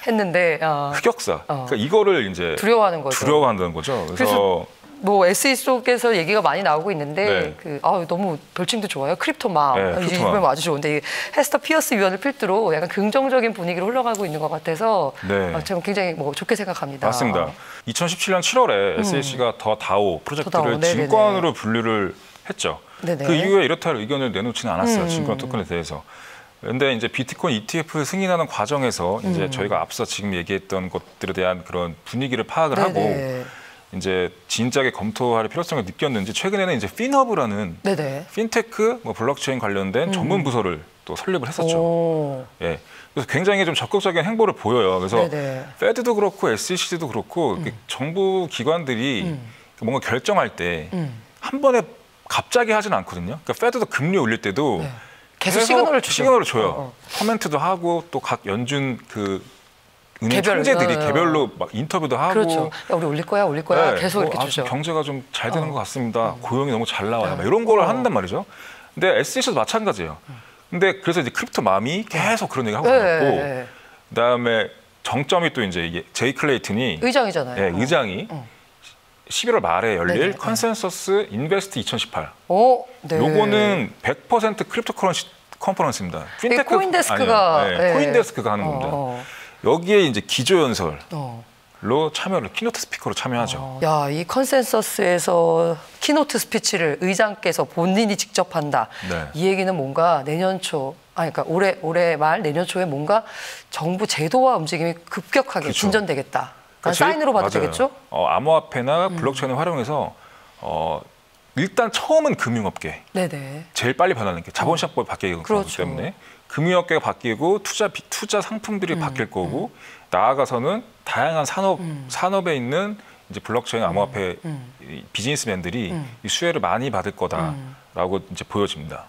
했는데 흑역사. 그러니까 이거를 이제 두려워하는 거죠. 두려워한다는 거죠. 그래서 뭐 SE 쪽에서 얘기가 많이 나오고 있는데 너무 별칭도 좋아요. 크립토맘. 이 이름이 아주 좋은데 헤스터 피어스 위원을 필두로 약간 긍정적인 분위기로 흘러가고 있는 것 같아서 저는 굉장히 뭐 좋게 생각합니다. 맞습니다. 2017년 7월에 SEC가 더 다오 프로젝트를 증권으로 분류를 했죠. 네네. 그 이후에 이렇다 할 의견을 내놓지는 않았어요. 증권 토큰에 대해서. 그런데 이제 비트코인 ETF 승인하는 과정에서 이제 저희가 앞서 지금 얘기했던 것들에 대한 그런 분위기를 파악을 하고 이제 진작에 검토할 필요성을 느꼈는지 최근에는 이제 핀허브라는 핀테크, 뭐 블록체인 관련된 전문 부서를 또 설립을 했었죠. 예, 그래서 굉장히 좀 적극적인 행보를 보여요. 그래서 페드도 그렇고 SEC도 그렇고 정부 기관들이 뭔가 결정할 때 한 번에 갑자기 하진 않거든요. 그러니까 페드도 금리 올릴 때도 계속 시그널을 줘요. 코멘트도 하고 또 각 연준 그 은행 총재들이 개별로 막 인터뷰도 하고. 그렇죠. 야, 우리 올릴 거야. 계속 이렇게 주죠. 경제가 좀 잘 되는 것 같습니다. 고용이 너무 잘 나와요. 막 이런 걸 한단 말이죠. 근데 SEC도 마찬가지예요. 근데 그래서 이제 크립토맘이 계속 그런 얘기 하고 있고, 그다음에 정점이 또 이제 제이 클레이튼이 의장이잖아요. 네, 의장이 11월 말에 열릴 컨센서스 인베스트 2018. 요거는 100% 크립토커런시 컨퍼런스입니다. 핀테크 코인데스크가 코인데스크가 하는 겁니다. 여기에 이제 기조연설로 참여를 키노트 스피커로 참여하죠. 야, 이 컨센서스에서 키노트 스피치를 의장께서 본인이 직접 한다. 이 얘기는 뭔가 내년 초, 그러니까 올해 말 내년 초에 뭔가 정부 제도화 움직임이 급격하게 진전되겠다. 사인으로 봐도 되겠죠? 암호화폐나 블록체인을 활용해서 일단 처음은 금융업계. 제일 빨리 변하는 게 자본시장법이 바뀌기 때문에. 금융업계가 바뀌고 투자 상품들이 바뀔 거고 나아가서는 다양한 산업에 있는 이제 블록체인 암호화폐 비즈니스맨들이 이 수혜를 많이 받을 거다라고 이제 보여집니다.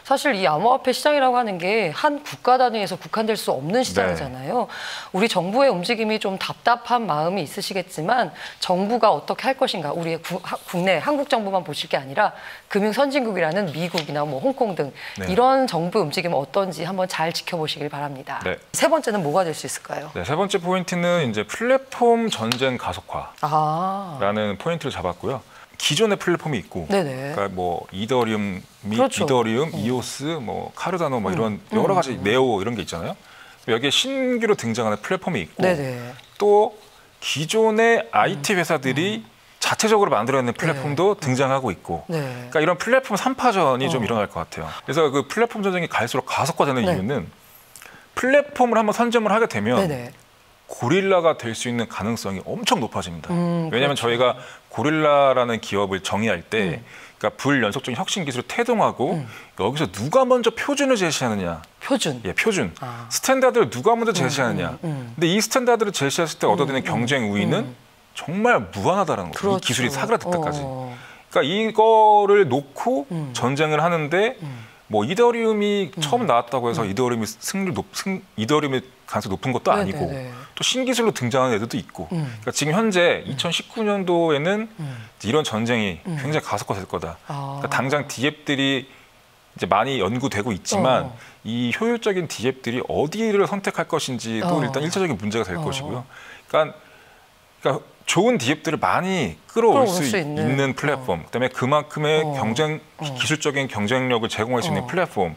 사실 이 암호화폐 시장이라고 하는 게 한 국가 단위에서 국한될 수 없는 시장이잖아요. 우리 정부의 움직임이 좀 답답한 마음이 있으시겠지만 정부가 어떻게 할 것인가, 우리의 국내 한국 정부만 보실 게 아니라 금융 선진국이라는 미국이나 뭐 홍콩 등 이런 정부의 움직임은 어떤지 한번 잘 지켜보시길 바랍니다. 세 번째는 뭐가 될 수 있을까요? 세 번째 포인트는 이제 플랫폼 전쟁 가속화라는 포인트를 잡았고요. 기존의 플랫폼이 있고, 그러니까 뭐 이더리움, 이오스, 뭐 카르다노, 뭐 이런 여러 가지 네오 이런 게 있잖아요. 여기에 신규로 등장하는 플랫폼이 있고, 또 기존의 IT 회사들이 자체적으로 만들어내는 플랫폼도 등장하고 있고, 그러니까 이런 플랫폼 3파전이 좀 일어날 것 같아요. 그래서 그 플랫폼 전쟁이 갈수록 가속화되는 이유는 플랫폼을 한번 선점을 하게 되면 고릴라가 될 수 있는 가능성이 엄청 높아집니다. 왜냐하면 저희가 고릴라라는 기업을 정의할 때 그러니까 불연속적인 혁신 기술을 태동하고 여기서 누가 먼저 표준을 제시하느냐. 표준. 표준. 스탠다드를 누가 먼저 제시하느냐. 근데 이 스탠다드를 제시했을 때 얻어지는 경쟁 우위는 정말 무한하다는 거죠. 이 기술이 사그라들 때까지. 그러니까 이거를 놓고 전쟁을 하는데 뭐 이더리움이 처음 나왔다고 해서 이더리움의 가능성이 높은 것도 아니고 또 신기술로 등장하는 애들도 있고 그러니까 지금 현재 2019년도에는 이런 전쟁이 굉장히 가속화될 거다. 그러니까 당장 D앱들이 이제 많이 연구되고 있지만 이 효율적인 D앱들이 어디를 선택할 것인지도 일단 일차적인 문제가 될 것이고요. 그러니까 좋은 D앱들을 많이 끌어올 수 있는 플랫폼, 그다음에 그만큼의 기술적인 경쟁력을 제공할 수 있는 플랫폼이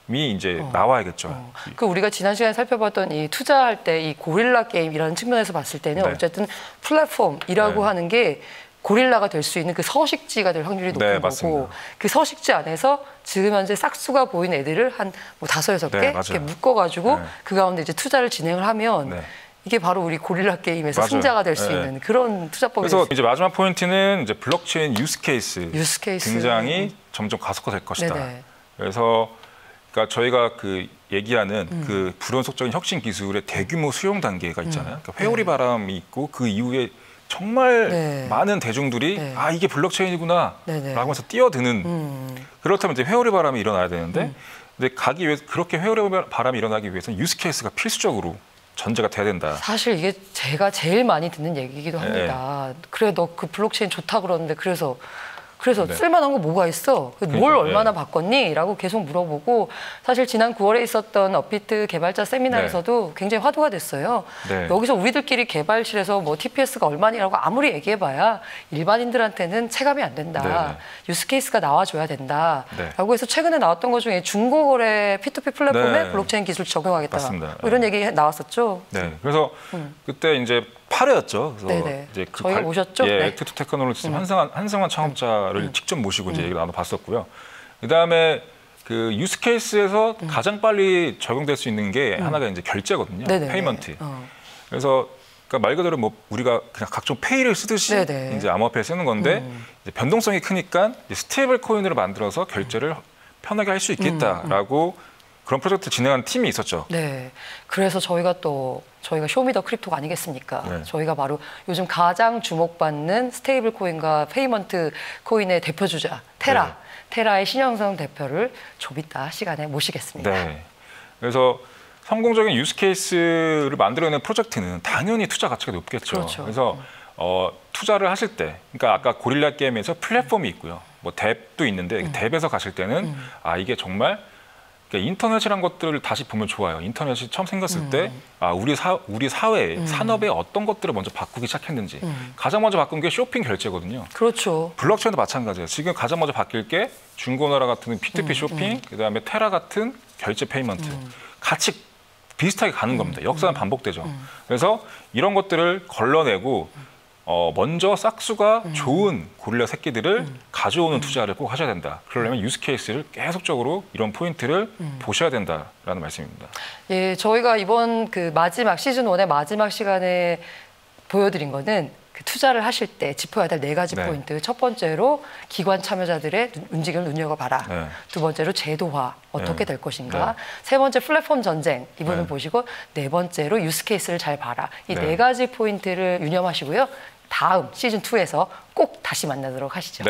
이제 나와야겠죠. 그 우리가 지난 시간에 살펴봤던 이 투자할 때 이 고릴라 게임이라는 측면에서 봤을 때는 어쨌든 플랫폼이라고 하는 게 고릴라가 될 수 있는 그 서식지가 될 확률이 높은 거고 맞습니다. 그 서식지 안에서 지금 현재 싹수가 보이는 애들을 한 뭐 5, 6개 이렇게 묶어가지고 그 가운데 이제 투자를 진행을 하면 이게 바로 우리 고릴라 게임에서 승자가 될 수 있는 그런 투자법이 그래서 이제 마지막 포인트는 이제 블록체인 유스케이스 굉장히 점점 가속화될 것이다. 그래서 그러니까 저희가 그 얘기하는 그 불연속적인 혁신 기술의 대규모 수용 단계가 있잖아요. 그러니까 회오리 바람이 있고 그 이후에 정말 많은 대중들이 아 이게 블록체인이구나 라고 하면서 뛰어드는 그렇다면 이제 회오리 바람이 일어나야 되는데 근데 가기 위해서 그렇게 회오리 바람이 일어나기 위해서는 유스케이스가 필수적으로 전제가 돼야 된다. 사실 이게 제가 제일 많이 듣는 얘기이기도 합니다. 그래 너 그 블록체인 좋다 그러는데 그래서 쓸만한 거 뭐가 있어? 뭘 얼마나 바꿨니? 라고 계속 물어보고 사실 지난 9월에 있었던 업비트 개발자 세미나에서도 굉장히 화두가 됐어요. 여기서 우리들끼리 개발실에서 뭐 TPS가 얼마니라고 아무리 얘기해봐야 일반인들한테는 체감이 안 된다. 유스케이스가 나와줘야 된다. 라고 해서 최근에 나왔던 것 중에 중고거래 P2P 플랫폼에 블록체인 기술 적용하겠다. 맞습니다. 뭐 이런 얘기 나왔었죠. 그래서 그때 이제 8회였죠. 그래서 이제 그 저희가 모셨죠. T2 테크놀로지 한성환 창업자를 직접 모시고 이제 얘기를 나눠봤었고요. 그다음에 그 유스케이스에서 가장 빨리 적용될 수 있는 게 하나가 이제 결제거든요. 페이먼트. 그래서 그러니까 말 그대로 뭐 우리가 그냥 각종 페이를 쓰듯이 이제 암호화폐를 쓰는 건데 이제 변동성이 크니까 스테이블 코인으로 만들어서 결제를 편하게 할 수 있겠다라고 그런 프로젝트 진행하는 팀이 있었죠. 그래서 저희가 쇼미더 크립토가 아니겠습니까? 저희가 바로 요즘 가장 주목받는 스테이블 코인과 페이먼트 코인의 대표 주자 테라의 신영성 대표를 좀 이따 시간에 모시겠습니다. 그래서 성공적인 유스케이스를 만들어내는 프로젝트는 당연히 투자 가치가 높겠죠. 그래서 투자를 하실 때, 그러니까 아까 고릴라 게임에서 플랫폼이 있고요. 뭐 뎁도 있는데 뎁에서 가실 때는 아 이게 정말 그러니까 인터넷이란 것들을 다시 보면 좋아요. 인터넷이 처음 생겼을 때 아, 우리 사회에 산업에 어떤 것들을 먼저 바꾸기 시작했는지 가장 먼저 바꾼 게 쇼핑 결제거든요. 블록체인도 마찬가지예요. 지금 가장 먼저 바뀔 게 중고나라 같은 P2P 쇼핑, 그다음에 테라 같은 결제 페이먼트 같이 비슷하게 가는 겁니다. 역사는 반복되죠. 그래서 이런 것들을 걸러내고 먼저 싹수가 좋은 고릴라 새끼들을 가져오는 투자를 꼭 하셔야 된다. 그러려면 유스케이스를 계속적으로 이런 포인트를 보셔야 된다라는 말씀입니다. 저희가 이번 그 마지막 시즌 1의 마지막 시간에 보여드린 거는 그 투자를 하실 때 짚어야 될 4가지 포인트. 첫 번째로 기관 참여자들의 움직임을 눈여겨봐라. 두 번째로 제도화 어떻게 될 것인가. 세 번째 플랫폼 전쟁 이 부분 보시고 네 번째로 유스케이스를 잘 봐라. 이 4가지 포인트를 유념하시고요. 다음 시즌 2에서 꼭 다시 만나도록 하시죠.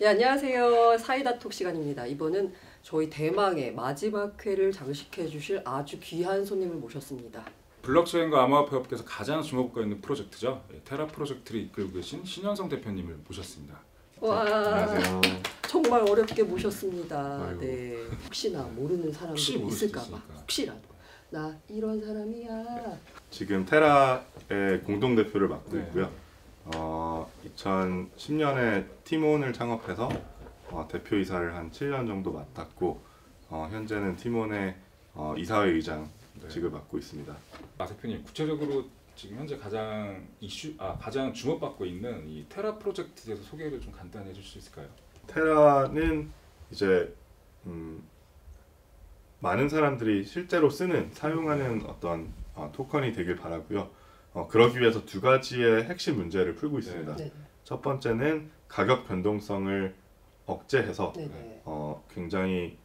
안녕하세요. 사이다톡 시간입니다. 이번은 저희 대망의 마지막 회를 장식해 주실 아주 귀한 손님을 모셨습니다. 블록체인과 암호화폐 업계에서 가장 주목받고 있는 프로젝트죠. 테라 프로젝트를 이끌고 계신 신현성 대표님을 모셨습니다. 와, 안녕하세요. 정말 어렵게 모셨습니다. 혹시나 모르는 사람들이 있을까 봐. 혹시라도. 나 이런 사람이야. 지금 테라의 공동대표를 맡고 있고요. 2010년에 팀온을 창업해서 대표이사를 한 7년 정도 맡았고 현재는 팀온의 이사회 의장직을 맡고 있습니다. 대표님, 구체적으로 지금 현재 가장 주목받고 있는 이 테라 프로젝트에 대해서 소개를 좀 간단히 해줄 수 있을까요? 테라는 이제 많은 사람들이 실제로 사용하는 어떤 토큰이 되길 바라고요. 그러기 위해서 2가지의 핵심 문제를 풀고 있습니다. 첫 번째는 가격 변동성을 억제해서 굉장히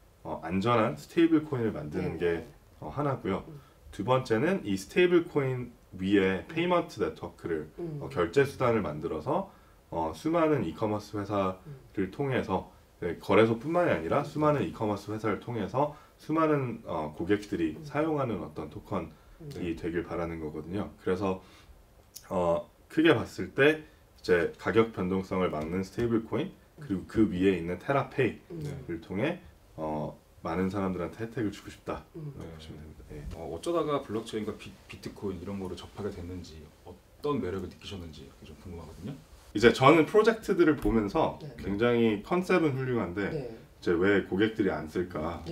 안전한 스테이블 코인을 만드는 게 하나고요. 두 번째는 이 스테이블 코인을 위에 페이먼트 네트워크를 결제 수단을 만들어서 수많은 이커머스 회사를 통해서 거래소뿐만이 아니라 수많은 이커머스 회사를 통해서 수많은 고객들이 사용하는 어떤 토큰이 되길 바라는 거거든요. 그래서 크게 봤을 때 이제 가격 변동성을 막는 스테이블 코인 그리고 그 위에 있는 테라페이를 통해 많은 사람들한테 혜택을 주고 싶다 보시면 됩니다. 예. 어쩌다가 블록체인과 비트코인 이런 거를 접하게 됐는지 어떤 매력을 느끼셨는지 좀 궁금하거든요. 이제 저는 프로젝트들을 보면서 굉장히 컨셉은 훌륭한데 이제 왜 고객들이 안 쓸까,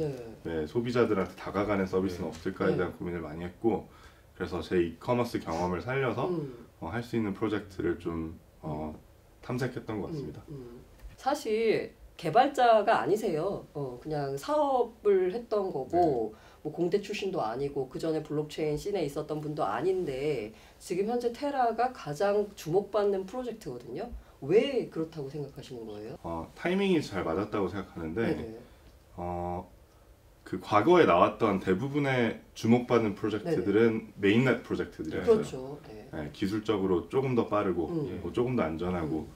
왜 소비자들한테 다가가는 서비스는 없을까에 대한 고민을 많이 했고, 그래서 제 이커머스 경험을 살려서 할 수 있는 프로젝트를 좀 탐색했던 것 같습니다. 사실 개발자가 아니세요. 그냥 사업을 했던 거고 뭐 공대 출신도 아니고 그 전에 블록체인 씬에 있었던 분도 아닌데 지금 현재 테라가 가장 주목받는 프로젝트거든요. 왜 그렇다고 생각하시는 거예요? 타이밍이 잘 맞았다고 생각하는데 그 과거에 나왔던 대부분의 주목받는 프로젝트들은 메인넷 프로젝트들이었어요. 그렇죠. 기술적으로 조금 더 빠르고 뭐 조금 더 안전하고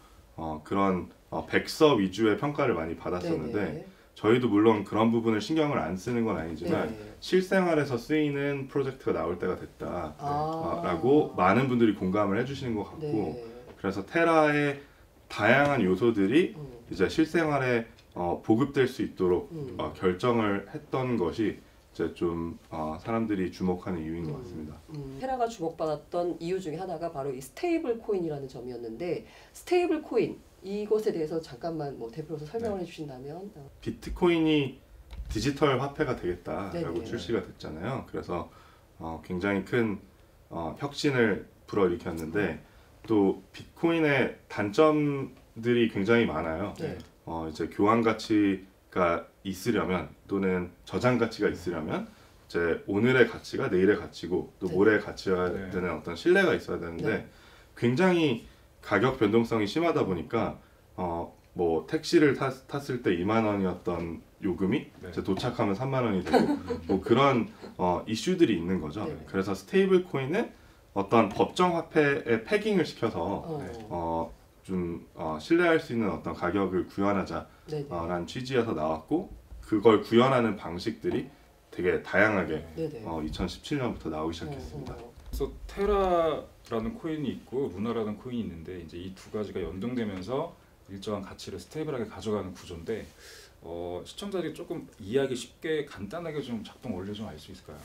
그런 백서 위주의 평가를 많이 받았었는데 저희도 물론 그런 부분을 신경을 안 쓰는 건 아니지만 실생활에서 쓰이는 프로젝트가 나올 때가 됐다 라고 많은 분들이 공감을 해주시는 것 같고 그래서 테라의 다양한 요소들이 이제 실생활에 보급될 수 있도록 결정을 했던 것이 이제 좀 사람들이 주목하는 이유인 것 같습니다. 테라가 주목받았던 이유 중에 하나가 바로 이 스테이블 코인이라는 점이었는데 스테이블 코인 이것에 대해서 잠깐만 뭐 대표로서 설명을 해주신다면. 비트코인이 디지털 화폐가 되겠다라고 출시가 됐잖아요. 그래서 굉장히 큰 혁신을 불어일으켰는데 또 비트코인의 단점들이 굉장히 많아요. 이제 교환 가치가 있으려면 또는 저장 가치가 있으려면 이제 오늘의 가치가 내일의 가치고 또 모레의 가치가 되는 어떤 신뢰가 있어야 되는데 굉장히 가격 변동성이 심하다 보니까 뭐 택시를 탔을 때 2만 원이었던 요금이 이제 도착하면 3만 원이 되고 뭐 그런 이슈들이 있는 거죠. 그래서 스테이블 코인은 어떤 법정 화폐에 패깅을 시켜서 좀 신뢰할 수 있는 어떤 가격을 구현하자라는 취지에서 나왔고 그걸 구현하는 방식들이 되게 다양하게 2017년부터 나오기 시작했습니다. 그래서 테라라는 코인이 있고 루나라는 코인이 있는데 이제 이 두 가지가 연동되면서 일정한 가치를 스테이블하게 가져가는 구조인데 시청자들이 조금 이해하기 쉽게 간단하게 좀 작동 원리 좀 알 수 있을까요?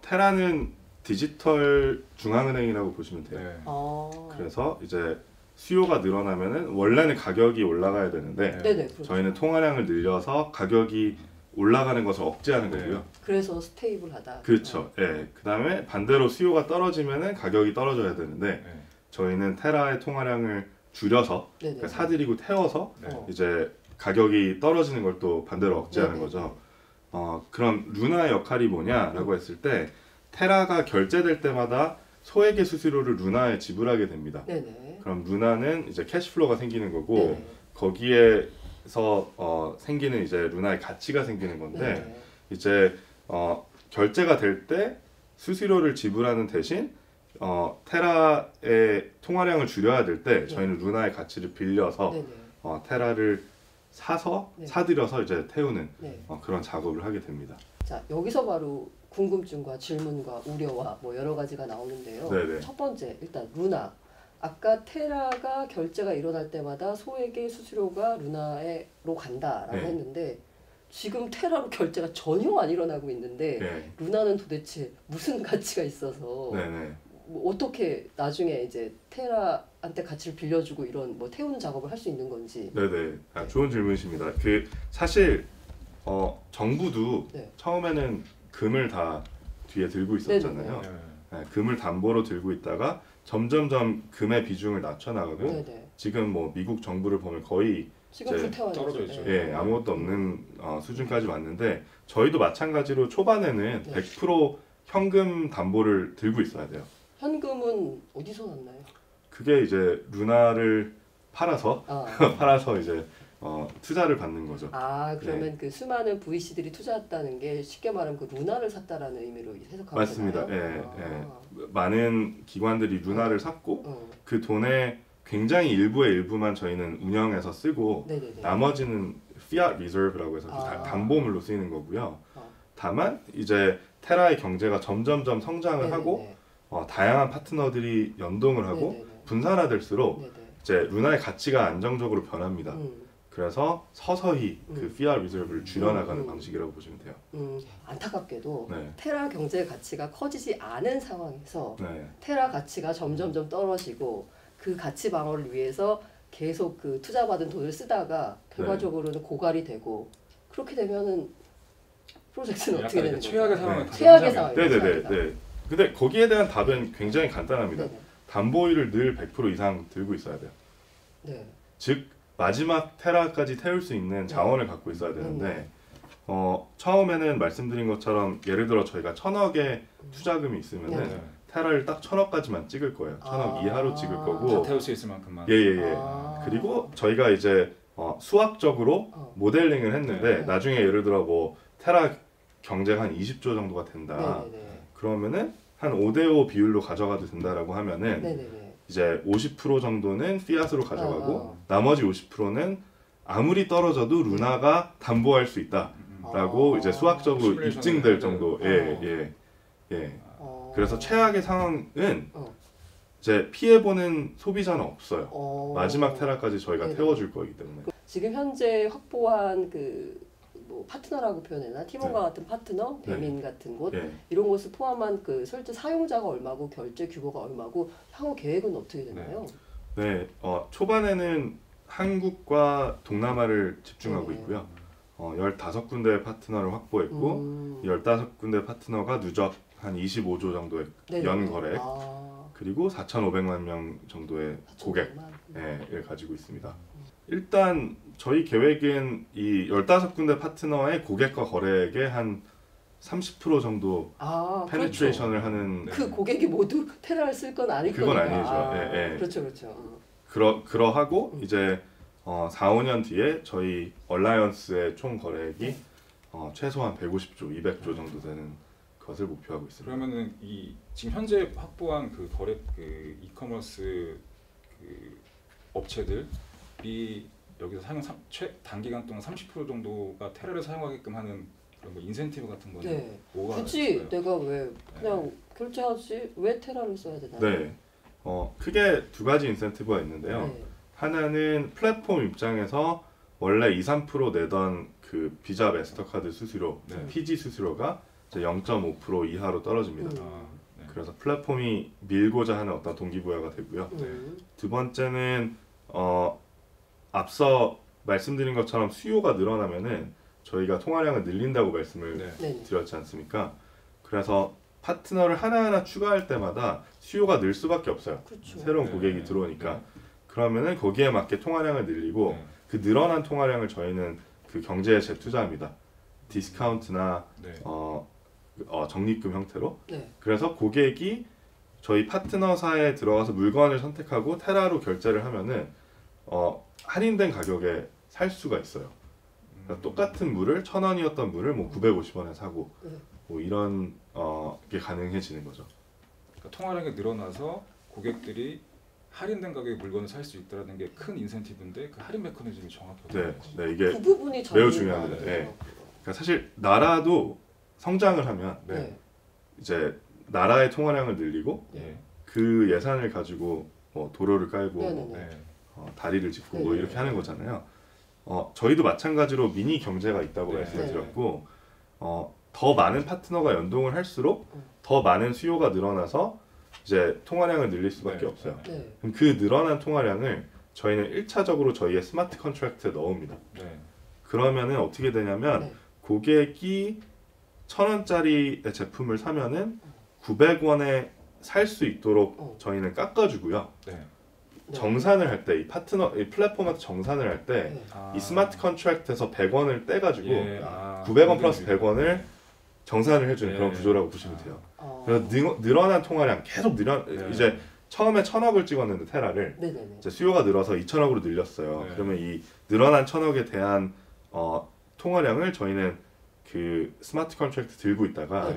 테라는 디지털 중앙은행이라고 보시면 돼요. 그래서 이제 수요가 늘어나면은 원래는 가격이 올라가야 되는데 그렇죠. 저희는 통화량을 늘려서 가격이 올라가는 것을 억제하는 거고요. 그래서 스테이블하다. 그렇죠. 그다음에 반대로 수요가 떨어지면은 가격이 떨어져야 되는데 저희는 테라의 통화량을 줄여서 그러니까 사들이고 태워서 이제 가격이 떨어지는 걸 또 반대로 억제하는 거죠. 그럼 루나의 역할이 뭐냐라고 했을 때 테라가 결제될 때마다 소액의 수수료를 루나에 지불하게 됩니다. 그럼 루나는 이제 캐시플로우가 생기는 거고 거기에서 생기는 이제 루나의 가치가 생기는 건데 이제 결제가 될 때 수수료를 지불하는 대신 테라의 통화량을 줄여야 될 때 저희는 루나의 가치를 빌려서 테라를 사서 사들여서 이제 태우는 그런 작업을 하게 됩니다. 자, 여기서 바로 궁금증과 질문과 우려와 뭐 여러 가지가 나오는데요. 첫 번째, 일단 루나. 아까 테라가 결제가 일어날 때마다 소액의 수수료가 루나로 간다라고 했는데 지금 테라로 결제가 전혀 안 일어나고 있는데 루나는 도대체 무슨 가치가 있어서 뭐 어떻게 나중에 이제 테라한테 가치를 빌려주고 이런 뭐 태우는 작업을 할 수 있는 건지. 좋은 질문이십니다. 그 사실 정부도 처음에는 금을 다 뒤에 들고 있었잖아요. 금을 담보로 들고 있다가 점점점 금의 비중을 낮춰나가고 지금 뭐 미국 정부를 보면 거의 지금 떨어져 있죠. 아무것도 없는 수준까지 왔는데 저희도 마찬가지로 초반에는 100% 현금 담보를 들고 있어야 돼요. 현금은 어디서 났나요? 그게 이제 루나를 팔아서 팔아서 이제 투자를 받는 거죠. 아, 그러면 그 수많은 VC들이 투자했다는 게 쉽게 말하면 그 루나를 샀다라는 의미로 해석하면 맞습니다. 많은 기관들이 루나를 샀고 그 돈의 굉장히 일부의 일부만 저희는 운영해서 쓰고 나머지는 fiat reserve라고 해서 담보물로 쓰이는 거고요. 다만 이제 테라의 경제가 점점점 성장을 하고 다양한 파트너들이 연동을 하고 분산화될수록 이제 루나의 가치가 안정적으로 변합니다. 그래서 서서히 그 fiat reserve를 줄여나가는 방식이라고 보시면 돼요. 안타깝게도 테라 경제 가치가 커지지 않은 상황에서 테라 가치가 점점점 떨어지고 그 가치 방어를 위해서 계속 그 투자받은 돈을 쓰다가 결과적으로는 고갈이 되고 그렇게 되면은 프로젝트는 어떻게 되는 거예요? 최악의 상황이 최악의 상황. 네. 근데 거기에 대한 답은 굉장히 간단합니다. 담보율을 늘 100% 이상 들고 있어야 돼요. 즉 마지막 테라까지 태울 수 있는 자원을 갖고 있어야 되는데 처음에는 말씀드린 것처럼 예를 들어 저희가 1,000억의 투자금이 있으면은 테라를 딱 1,000억까지만 찍을 거예요. 1,000억 이하로 찍을 거고. 다 태울 수 있을 만큼만. 그리고 저희가 이제 수학적으로 모델링을 했는데 나중에 예를 들어 뭐 테라 경제가 한 20조 정도가 된다. 그러면은 한 5대5 비율로 가져가도 된다라고 하면은 이제 50% 정도는 피앗으로 가져가고 나머지 50%는 아무리 떨어져도 루나가 담보할 수 있다라고 이제 수학적으로 입증될 정도. 그래서 최악의 상황은 이제 피해보는 소비자는 없어요. 마지막 테라까지 저희가 태워줄 거기 때문에. 지금 현재 확보한 그 뭐 파트너라고 표현해나 팀원과 같은 파트너, 배민 같은 곳 이런 곳을 포함한 그 실제 사용자가 얼마고 결제 규모가 얼마고 향후 계획은 어떻게 되나요? 초반에는 한국과 동남아를 집중하고 있고요. 15군데 파트너를 확보했고 15군데 파트너가 누적 한 25조 정도의 연 거래 그리고 4,500만 명 정도의 고객을 가지고 있습니다. 일단 저희 계획은 이 15군데 파트너의 고객과 거래액의 한 30% 정도 페네트레이션을 하는 그 고객이 모두 테라를 쓸 건 아닐 거니까. 그건 아니죠. 그렇죠. 그러하고 이제 4, 5년 뒤에 저희 얼라이언스의 총 거래액이 최소한 150조, 200조 정도 되는 것을 목표하고 있습니다. 그러면은 이 지금 현재 확보한 그 거래 그 이커머스 그 업체들이 여기서 사용 단기간 동안 30% 정도가 테라를 사용하게끔 하는 그런 뭐 인센티브 같은 거는 뭐가 굳이 있을까요? 내가 왜 그냥 결제하지 왜 테라를 써야 되나요? 크게 두 가지 인센티브가 있는데요. 하나는 플랫폼 입장에서 원래 2, 3% 내던 그 비자 마스터카드 수수료, PG 수수료가 이제 0.5% 이하로 떨어집니다. 그래서 플랫폼이 밀고자 하는 어떤 동기부여가 되고요. 두 번째는 앞서 말씀드린 것처럼 수요가 늘어나면은 저희가 통화량을 늘린다고 말씀을 드렸지 않습니까? 그래서 파트너를 하나하나 추가할 때마다 수요가 늘 수밖에 없어요. 새로운 고객이 들어오니까. 그러면은 거기에 맞게 통화량을 늘리고 그 늘어난 통화량을 저희는 그 경제에 재투자합니다. 디스카운트나 적립금 형태로. 그래서 고객이 저희 파트너사에 들어가서 물건을 선택하고 테라로 결제를 하면은 할인된 가격에 살 수가 있어요. 그러니까 똑같은 물을 1,000원이었던 물을 뭐 950원에 사고 뭐 이런 게 가능해지는 거죠. 그러니까 통화량이 늘어나서 고객들이 할인된 가격에 물건을 살 수 있다는 게 큰 인센티브인데 그 할인 메커니즘이 정확히 이게 그 부분이 매우 중요합니다. 그러니까 사실 나라도 성장을 하면 이제 나라의 통화량을 늘리고 그 예산을 가지고 뭐 도로를 깔고 다리를 짓고 뭐 이렇게 하는 거잖아요. 저희도 마찬가지로 미니 경제가 있다고 말씀을 드렸고 더 많은 파트너가 연동을 할수록 더 많은 수요가 늘어나서 이제 통화량을 늘릴 수밖에 없어요. 그럼 그 늘어난 통화량을 저희는 1차적으로 저희의 스마트 컨트랙트에 넣습니다. 그러면은 어떻게 되냐면 고객이 1,000원짜리 제품을 사면은 900원에 살 수 있도록 저희는 깎아주고요. 정산을 할 때 이 파트너 이 플랫폼한테 정산을 할 때 이 스마트 컨트랙트에서 100원을 떼가지고 900원 플러스 100원을 정산을 해주는 그런 구조라고 보시면 돼요. 그래서 늘어난 통화량 계속 이제 처음에 1,000억을 찍었는데 테라를 이제 수요가 늘어서 2,000억으로 늘렸어요. 네. 그러면 이 늘어난 1,000억에 대한 통화량을 저희는 그 스마트 컨트랙트 들고 있다가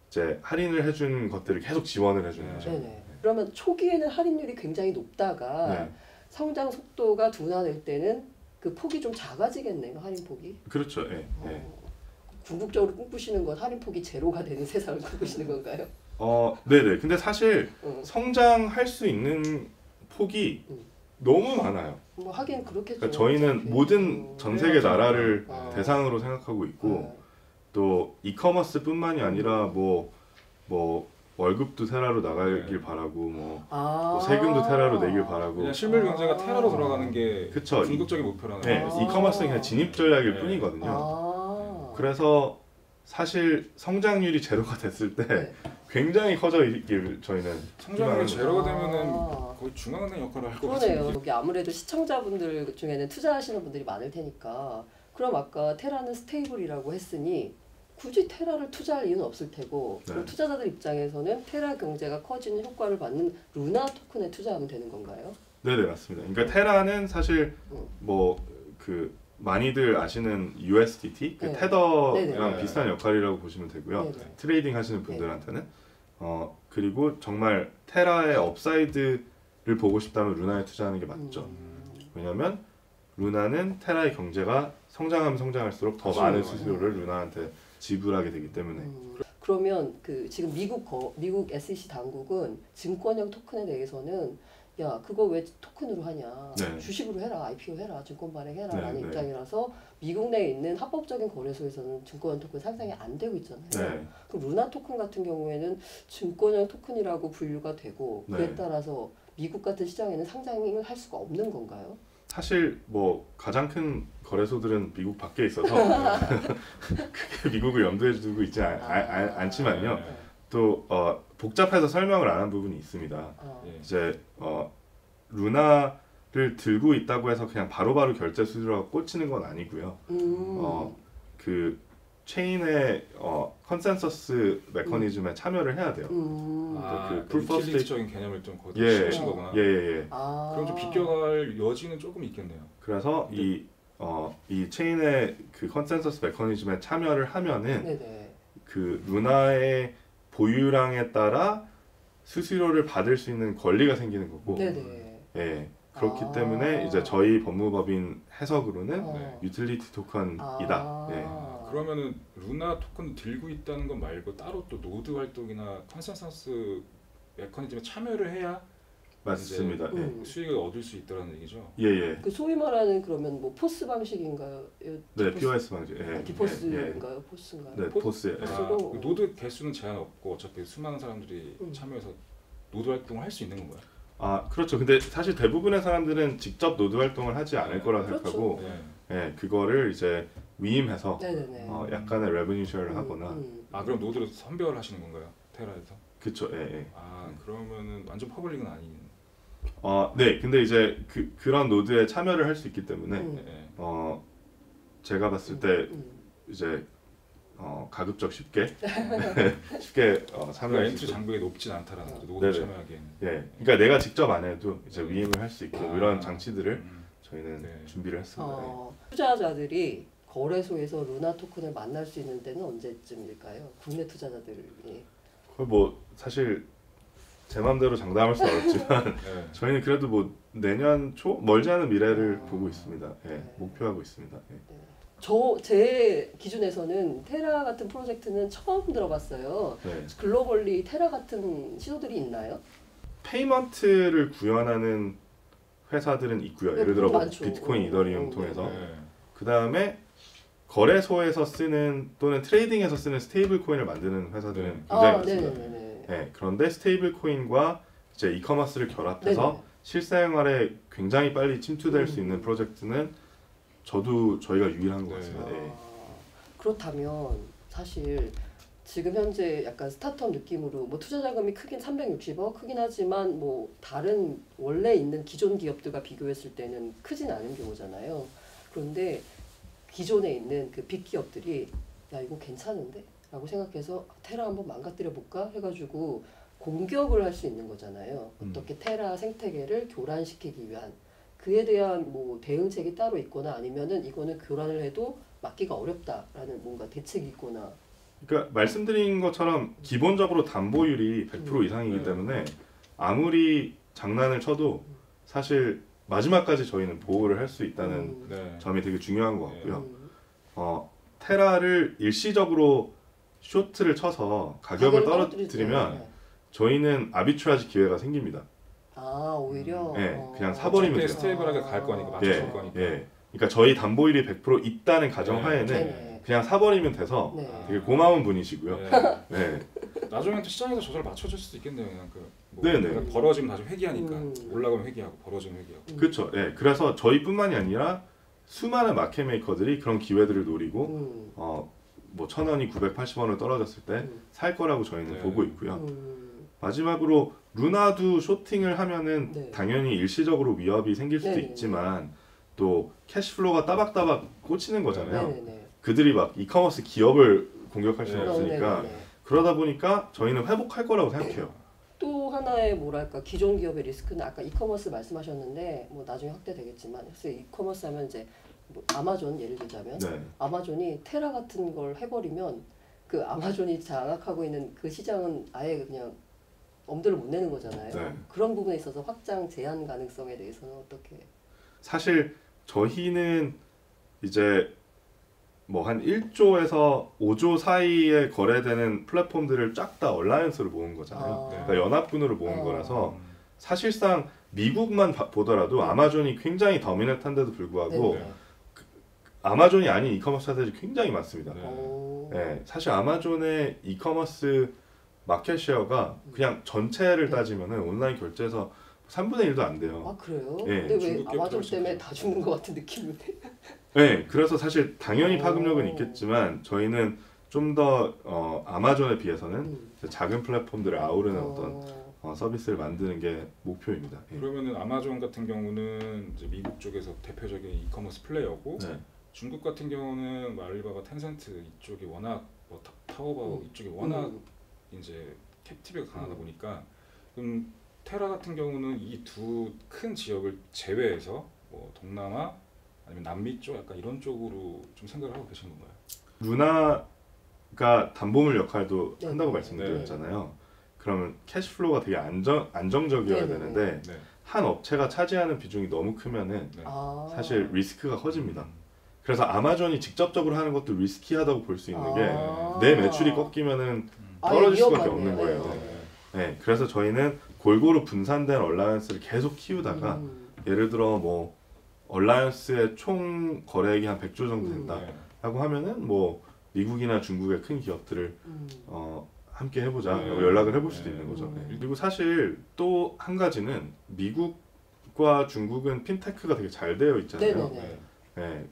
이제 할인을 해준 것들을 계속 지원을 해주는 거죠. 그러면 초기에는 할인율이 굉장히 높다가 성장 속도가 둔화될 때는 그 폭이 좀 작아지겠네요, 할인 폭이. 그렇죠. 궁극적으로 꿈꾸시는 건 할인 폭이 제로가 되는 세상을 꿈꾸시는 건가요? 네네. 근데 사실 성장할 수 있는 폭이 너무 많아요. 뭐 하긴 그렇겠죠. 그러니까 저희는 모든 전 세계 나라를 대상으로 생각하고 있고 또 이커머스뿐만이 아니라 뭐 월급도 테라로 나가길 바라고 뭐 세금도 테라로 내길 바라고. 그냥 실물 경제가 테라로 돌아가는 게 그쵸. 궁극적인 목표라는 거예요. 이커머스는 그냥 진입 전략일 뿐이거든요. 그래서 사실 성장률이 제로가 됐을 때 굉장히 커져 있길 저희는 성장률이 제로가 되면은 거의 중앙은행 역할을 할 것 같은데. 그러네요. 여기 아무래도 시청자분들 중에는 투자하시는 분들이 많을 테니까 그럼 아까 테라는 스테이블이라고 했으니 굳이 테라를 투자할 이유는 없을 테고 그럼 투자자들 입장에서는 테라 경제가 커지는 효과를 받는 루나 토큰에 투자하면 되는 건가요? 네네 맞습니다. 그러니까 테라는 사실 그 많이들 아시는 USDT, 그 테더랑 비슷한 역할이라고 보시면 되고요. 트레이딩 하시는 분들한테는 그리고 정말 테라의 업사이드를 보고 싶다면 루나에 투자하는 게 맞죠. 왜냐하면 루나는 테라의 경제가 성장하면 성장할수록 더 많은 수수료를 루나한테 지불하게 되기 때문에. 그러면 그 지금 미국 SEC 당국은 증권형 토큰에 대해서는 야 그거 왜 토큰으로 하냐 주식으로 해라 IPO 해라 증권 발행해라 라는 입장이라서 미국 내에 있는 합법적인 거래소에서는 증권형 토큰 상장이 안 되고 있잖아요. 그럼 루나 토큰 같은 경우에는 증권형 토큰이라고 분류가 되고 그에 따라서 미국 같은 시장에는 상장을 할 수가 없는 건가요? 사실 뭐 가장 큰 거래소들은 미국 밖에 있어서 그게 미국을 염두에 두고 있지 않지만요. 또 복잡해서 설명을 안 한 부분이 있습니다. 이제 루나를 들고 있다고 해서 그냥 바로바로 결제 수수료가 꽂히는 건 아니고요. 그 체인의 컨센서스 메커니즘에 참여를 해야 돼요. 그 유틸리티적인 개념을 좀 거두신 거구나. 그럼 좀 비껴갈 여지는 조금 있겠네요. 그래서 이 체인의 그 컨센서스 메커니즘에 참여를 하면은 그 루나의 보유량에 따라 수수료를 받을 수 있는 권리가 생기는 거고. 그렇기 때문에 이제 저희 법무법인 해석으로는 유틸리티 토큰이다. 그러면은 루나 토큰 들고 있다는 것 말고 따로 또 노드 활동이나 컨센서스 메커니즘에 참여를 해야 맞습니다. 수익을 얻을 수 있다는 얘기죠. 그 소위 말하는 그러면 뭐 포스 방식인가요? POS 방식. 디포스인가요? 포스인가요? 네, 포스. 노드 개수는 제한 없고 어차피 수많은 사람들이 참여해서 노드 활동을 할 수 있는 건가요? 그렇죠. 근데 사실 대부분의 사람들은 직접 노드 활동을 하지 않을 거라 생각하고, 그거를 이제 위임해서 약간의 레버뉴 쉐어를 하거나. 그럼 노드를 선별을 하시는 건가요? 테라에서? 그렇죠. 그러면은 완전 퍼블릭은 아닌. 네. 근데 이제 그런 노드에 참여를 할 수 있기 때문에 제가 봤을 때 이제 가급적 쉽게 참여할 엔트리 장벽이 높진 않다라는 거죠. 노드 참여하기에는. 그러니까 내가 직접 안 해도 이제 위임을 할 수 있게 이런 장치들을 저희는 준비를 했습니다. 투자자들이 거래소에서 루나 토큰을 만날 수 있는 때는 언제쯤일까요? 국내 투자자들이. 뭐 사실 제 마음대로 장담할 수 어렵지만 저희는 그래도 뭐 내년 초 멀지 않은 미래를 보고 있습니다. 목표하고 있습니다. 제 기준에서는 테라 같은 프로젝트는 처음 들어봤어요. 글로벌리 테라 같은 시도들이 있나요? 페이먼트를 구현하는 회사들은 있고요. 예를 들어 뭐 비트코인, 이더리움 통해서. 그 다음에 거래소에서 쓰는 또는 트레이딩에서 쓰는 스테이블 코인을 만드는 회사들은 굉장히 많습니다. 그런데 스테이블 코인과 이제 이커머스를 결합해서 실생활에 굉장히 빨리 침투될 수 있는 프로젝트는 저희가 유일한 것 같습니다. 그렇다면 사실 지금 현재 약간 스타트업 느낌으로 뭐 투자 자금이 크긴 360억 크긴 하지만 뭐 다른 원래 있는 기존 기업들과 비교했을 때는 크진 않은 규모잖아요. 그런데 기존에 있는 그 빅 기업들이 야 이거 괜찮은데? 라고 생각해서 테라 한번 망가뜨려 볼까 해가지고 공격을 할 수 있는 거잖아요. 어떻게 테라 생태계를 교란시키기 위한 그에 대한 뭐 대응책이 따로 있거나 아니면은 이거는 교란을 해도 막기가 어렵다라는 뭔가 대책이 있거나. 그러니까 말씀드린 것처럼 기본적으로 담보율이 100% 이상이기 때문에 아무리 장난을 쳐도 사실 마지막까지 저희는 보호를 할 수 있다는 점이 되게 중요한 것 같고요. 테라를 일시적으로 쇼트를 쳐서 가격을 떨어뜨리면 저희는 아비트라지 기회가 생깁니다. 아 오히려? 네, 그냥 사버리면 돼요. 스테이블하게 갈 거니까 맞춰줄 거니까. 그러니까 저희 담보율이 100% 있다는 가정하에는 그냥 사버리면 돼서 되게 고마운 분이시고요. 나중에 또 시장에서 조절 맞춰줄 수도 있겠네요. 그냥 뭐 벌어지면 다시 회귀하니까 올라가면 회귀하고 벌어지면 회귀하고. 그렇죠. 그래서 저희뿐만이 아니라 수많은 마켓 메이커들이 그런 기회들을 노리고 뭐 1,000원이 980원으로 떨어졌을 때 살 거라고 저희는 보고 있고요. 마지막으로 루나도 쇼팅을 하면은 당연히 일시적으로 위협이 생길 수도 있지만 또 캐시플로우가 따박따박 꽂히는 거잖아요. 그들이 막 이커머스 기업을 공격할 수는 없으니까 그러다 보니까 저희는 회복할 거라고 생각해요. 또 하나의 뭐랄까 기존 기업의 리스크는 아까 이커머스 말씀하셨는데 뭐 나중에 확대되겠지만 사실 이커머스 하면 이제 뭐 아마존 예를 들자면 아마존이 테라 같은 걸 해버리면 그 아마존이 장악하고 있는 그 시장은 아예 그냥 엄두를 못 내는 거잖아요. 그런 부분에 있어서 확장 제한 가능성에 대해서는 어떻게? 사실 저희는 이제 뭐 한 1조에서 5조 사이에 거래되는 플랫폼들을 쫙 다 얼라이언스로 모은 거잖아요. 그러니까 연합군으로 모은 거라서 사실상 미국만 보더라도 아마존이 굉장히 더미넌트한데도 불구하고 아마존이 아닌 이커머스 사들이 굉장히 많습니다. 사실 아마존의 이커머스 마켓 쉐어가 그냥 전체를 따지면은 온라인 결제에서 3분의 1도 안 돼요. 아 그래요? 근데 왜 아마존 때문에 다 죽는 것 같은 느낌인데? 그래서 사실 당연히 파급력은 있겠지만 저희는 좀 더 아마존에 비해서는 작은 플랫폼들을 아우르는 어떤 서비스를 만드는 게 목표입니다. 그러면은 아마존 같은 경우는 이제 미국 쪽에서 대표적인 이커머스 플레이어고 중국 같은 경우는 뭐 알리바바, 텐센트 이쪽이 워낙 뭐 타오바오 이쪽이 워낙 이제 캡티브가 강하다 보니까 그럼 테라 같은 경우는 이 두 큰 지역을 제외해서 뭐 동남아 아니면 남미 쪽 약간 이런 쪽으로 좀 생각을 하고 계신 건가요? 루나가 담보물 역할도 한다고 말씀드렸잖아요. 그러면 캐시플로우가 되게 안정적이어야 되는데 한 업체가 차지하는 비중이 너무 크면은 사실 리스크가 커집니다. 그래서 아마존이 직접적으로 하는 것도 리스키하다고 볼 수 있는 게 내 매출이 꺾이면은 떨어질 수밖에 없는 거예요. 그래서 저희는 골고루 분산된 얼라이언스를 계속 키우다가 예를 들어 뭐 얼라이언스의 총 거래액이 한 100조 정도 된다라고 하면은 뭐 미국이나 중국의 큰 기업들을 함께 해보자 연락을 해볼 수도 있는 거죠. 그리고 사실 또 한 가지는 미국과 중국은 핀테크가 되게 잘 되어 있잖아요.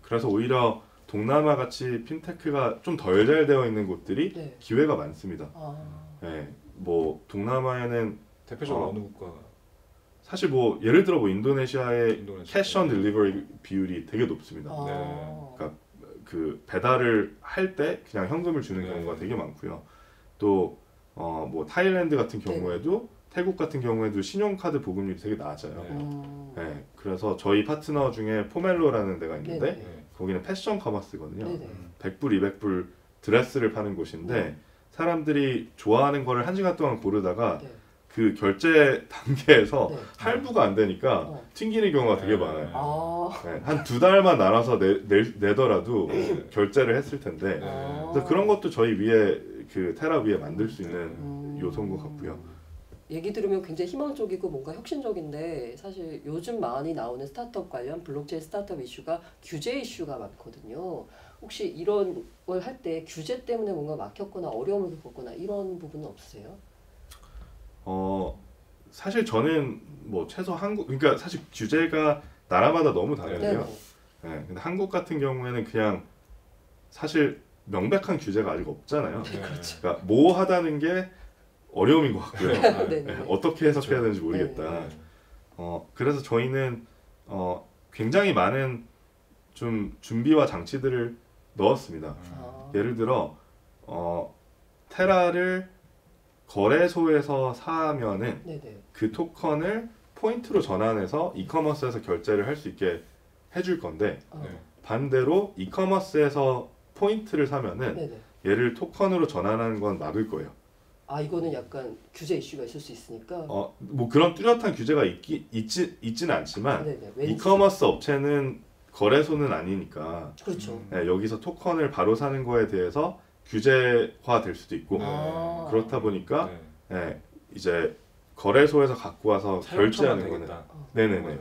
그래서 오히려 동남아 같이 핀테크가 좀 덜 잘 되어 있는 곳들이 기회가 많습니다. 뭐 동남아에는 대표적으로 어느 국가? 사실 뭐 예를 들어 뭐 인도네시아의 캐시 온 딜리버리 비율이 되게 높습니다. 그러니까 그 배달을 할 때 그냥 현금을 주는 경우가 되게 많고요. 또 뭐 타일랜드 같은 경우에도 태국 같은 경우에도 신용카드 보급률이 되게 낮아요. 그래서 저희 파트너 중에 포멜로라는 데가 있는데 거기는 패션 커머스거든요. 100불, 200불 드레스를 파는 곳인데 사람들이 좋아하는 거를 1시간 동안 고르다가 그 결제 단계에서 할부가 안 되니까 튕기는 경우가 되게 많아요. 한 2달만 나눠서 내더라도 결제를 했을 텐데 그래서 그런 것도 저희 위에 그 테라 위에 만들 수 있는 요소인 것 같고요. 얘기 들으면 굉장히 희망적이고 뭔가 혁신적인데 사실 요즘 많이 나오는 스타트업 관련 블록체인 스타트업 이슈가 규제 이슈가 많거든요. 혹시 이런 걸 할 때 규제 때문에 뭔가 막혔거나 어려움을 겪었거나 이런 부분은 없으세요? 사실 저는 뭐 최소 한국 그러니까 사실 규제가 나라마다 너무 다른데요. 근데 한국 같은 경우에는 그냥 사실 명백한 규제가 아직 없잖아요. 그러니까 뭐 하다는 게 어려움인 것 같고요. 어떻게 해석해야 되는지 모르겠다. 그래서 저희는 굉장히 많은 좀 준비와 장치들을 넣었습니다. 예를 들어 테라를 거래소에서 사면은 그 토큰을 포인트로 전환해서 이커머스에서 결제를 할 수 있게 해줄 건데 반대로 이커머스에서 포인트를 사면은 얘를 토큰으로 전환하는 건 막을 거예요. 아 이거는 약간 규제 이슈가 있을 수 있으니까. 뭐 그런 뚜렷한 규제가 있지는 않지만 이커머스 업체는 거래소는 아니니까. 그렇죠. 네, 여기서 토큰을 바로 사는 거에 대해서 규제화 될 수도 있고 그렇다 보니까 네, 이제 거래소에서 갖고 와서 결제하는 거는 네네네.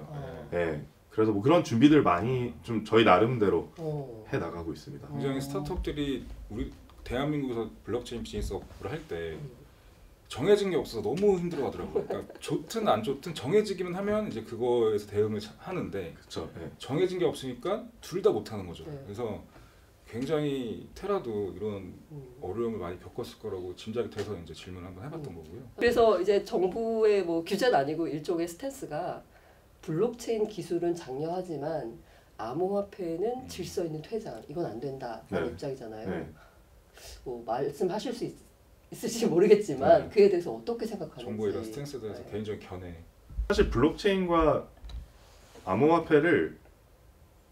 네. 그래서 뭐 그런 준비들 많이 좀 저희 나름대로 해 나가고 있습니다. 굉장히 스타트업들이 우리 대한민국에서 블록체인 비즈니스를 할 때 정해진 게 없어서 너무 힘들어하더라고요. 그러니까 좋든 안 좋든 정해지기만 하면 이제 그거에서 대응을 하는데 그쵸, 네. 정해진 게 없으니까 둘 다 못하는 거죠. 그래서 굉장히 테라도 이런 어려움을 많이 겪었을 거라고 짐작이 돼서 이제 질문 한번 해봤던 거고요. 그래서 이제 정부의 뭐 규제는 아니고 일종의 스탠스가 블록체인 기술은 장려하지만 암호화폐는 질서 있는 퇴장 이건 안 된다라는 입장이잖아요. 뭐 말씀하실 수 있을지 모르겠지만 그에 대해서 어떻게 생각하는지. 정부의 이런 스탠스에 대해서 개인적인 견해. 사실 블록체인과 암호화폐를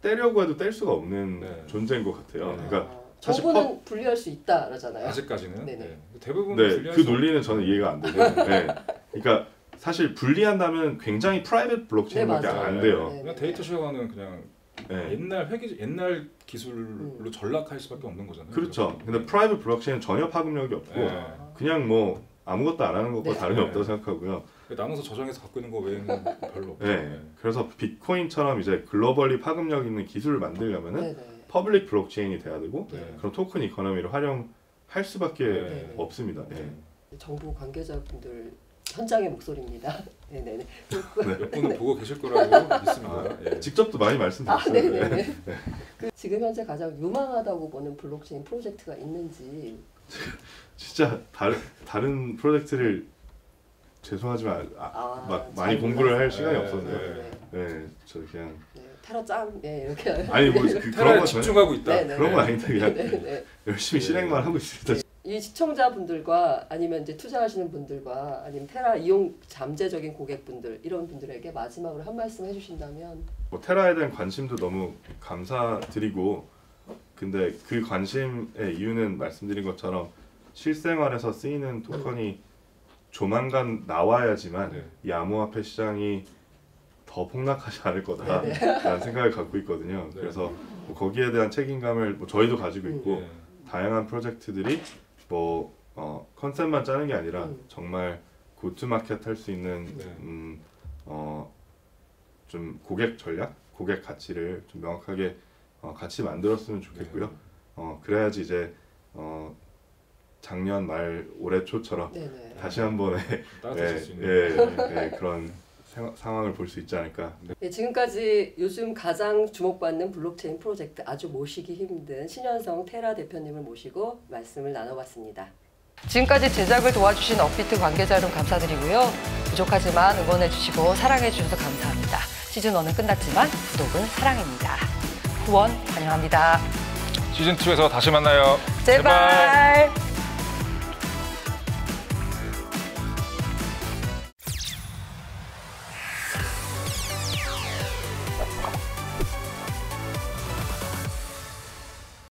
떼려고 해도 뗄 수가 없는 존재인 것 같아요. 그러니까 정부는 분리할 수 있다라잖아요. 아직까지는. 대부분 그 논리는 저는 이해가 안 되고. 그러니까 사실 분리한다면 굉장히 프라이빗 블록체인밖에 안 돼요. 그냥 데이터 쉐어는 그냥 옛날 기술로 전락할 수밖에 없는 거잖아요. 그렇죠. 근데 프라이빗 블록체인은 전혀 파급력이 없고 그냥 뭐 아무것도 안 하는 것과 다름이 없다고 생각하고요. 나눠서 저장해서 갖고 있는 거 외에는 별로 없죠. 그래서 비트코인처럼 이제 글로벌리 파급력 있는 기술을 만들려면은 퍼블릭 블록체인이 돼야 되고 그럼 토큰 이코노미를 활용할 수밖에 없습니다. 정부 관계자분들 현장의 목소리입니다. 네네네. 몇 분은 보고 계실 거라고 믿습니다. 직접도 많이 말씀드렸어요. 지금 현재 가장 유망하다고 보는 블록체인 프로젝트가 있는지. 진짜 다른 프로젝트를 죄송하지만 막 많이 공부를 할 시간이 없어서요. 저 그냥 테라 짱 이렇게. 아니 뭐 테라에 집중하고 있다. 그런 건 아닌데 그냥 열심히 실행만 하고 있습니다. 이 시청자분들과 아니면 이제 투자하시는 분들과 아니면 테라 이용 잠재적인 고객분들 이런 분들에게 마지막으로 한 말씀 해주신다면. 뭐 테라에 대한 관심도 너무 감사드리고 근데 그 관심의 이유는 말씀드린 것처럼 실생활에서 쓰이는 토큰이 조만간 나와야지만 이 암호화폐 시장이 더 폭락하지 않을 거다라는 생각을 갖고 있거든요. 그래서 뭐 거기에 대한 책임감을 뭐 저희도 가지고 있고 다양한 프로젝트들이 뭐 컨셉만 짜는 게 아니라 정말 고투마켓 할 수 있는 좀 고객 전략, 고객 가치를 좀 명확하게 같이 만들었으면 좋겠고요. 그래야지 이제 작년 말 올해 초처럼 다시 한번의 그런 상황을 볼 수 있지 않을까. 지금까지 요즘 가장 주목받는 블록체인 프로젝트 아주 모시기 힘든 신현성 테라 대표님을 모시고 말씀을 나눠봤습니다. 지금까지 제작을 도와주신 업비트 관계자 여러분 감사드리고요. 부족하지만 응원해주시고 사랑해주셔서 감사합니다. 시즌1은 끝났지만 구독은 사랑입니다. 후원 환영합니다. 시즌2에서 다시 만나요. 제발.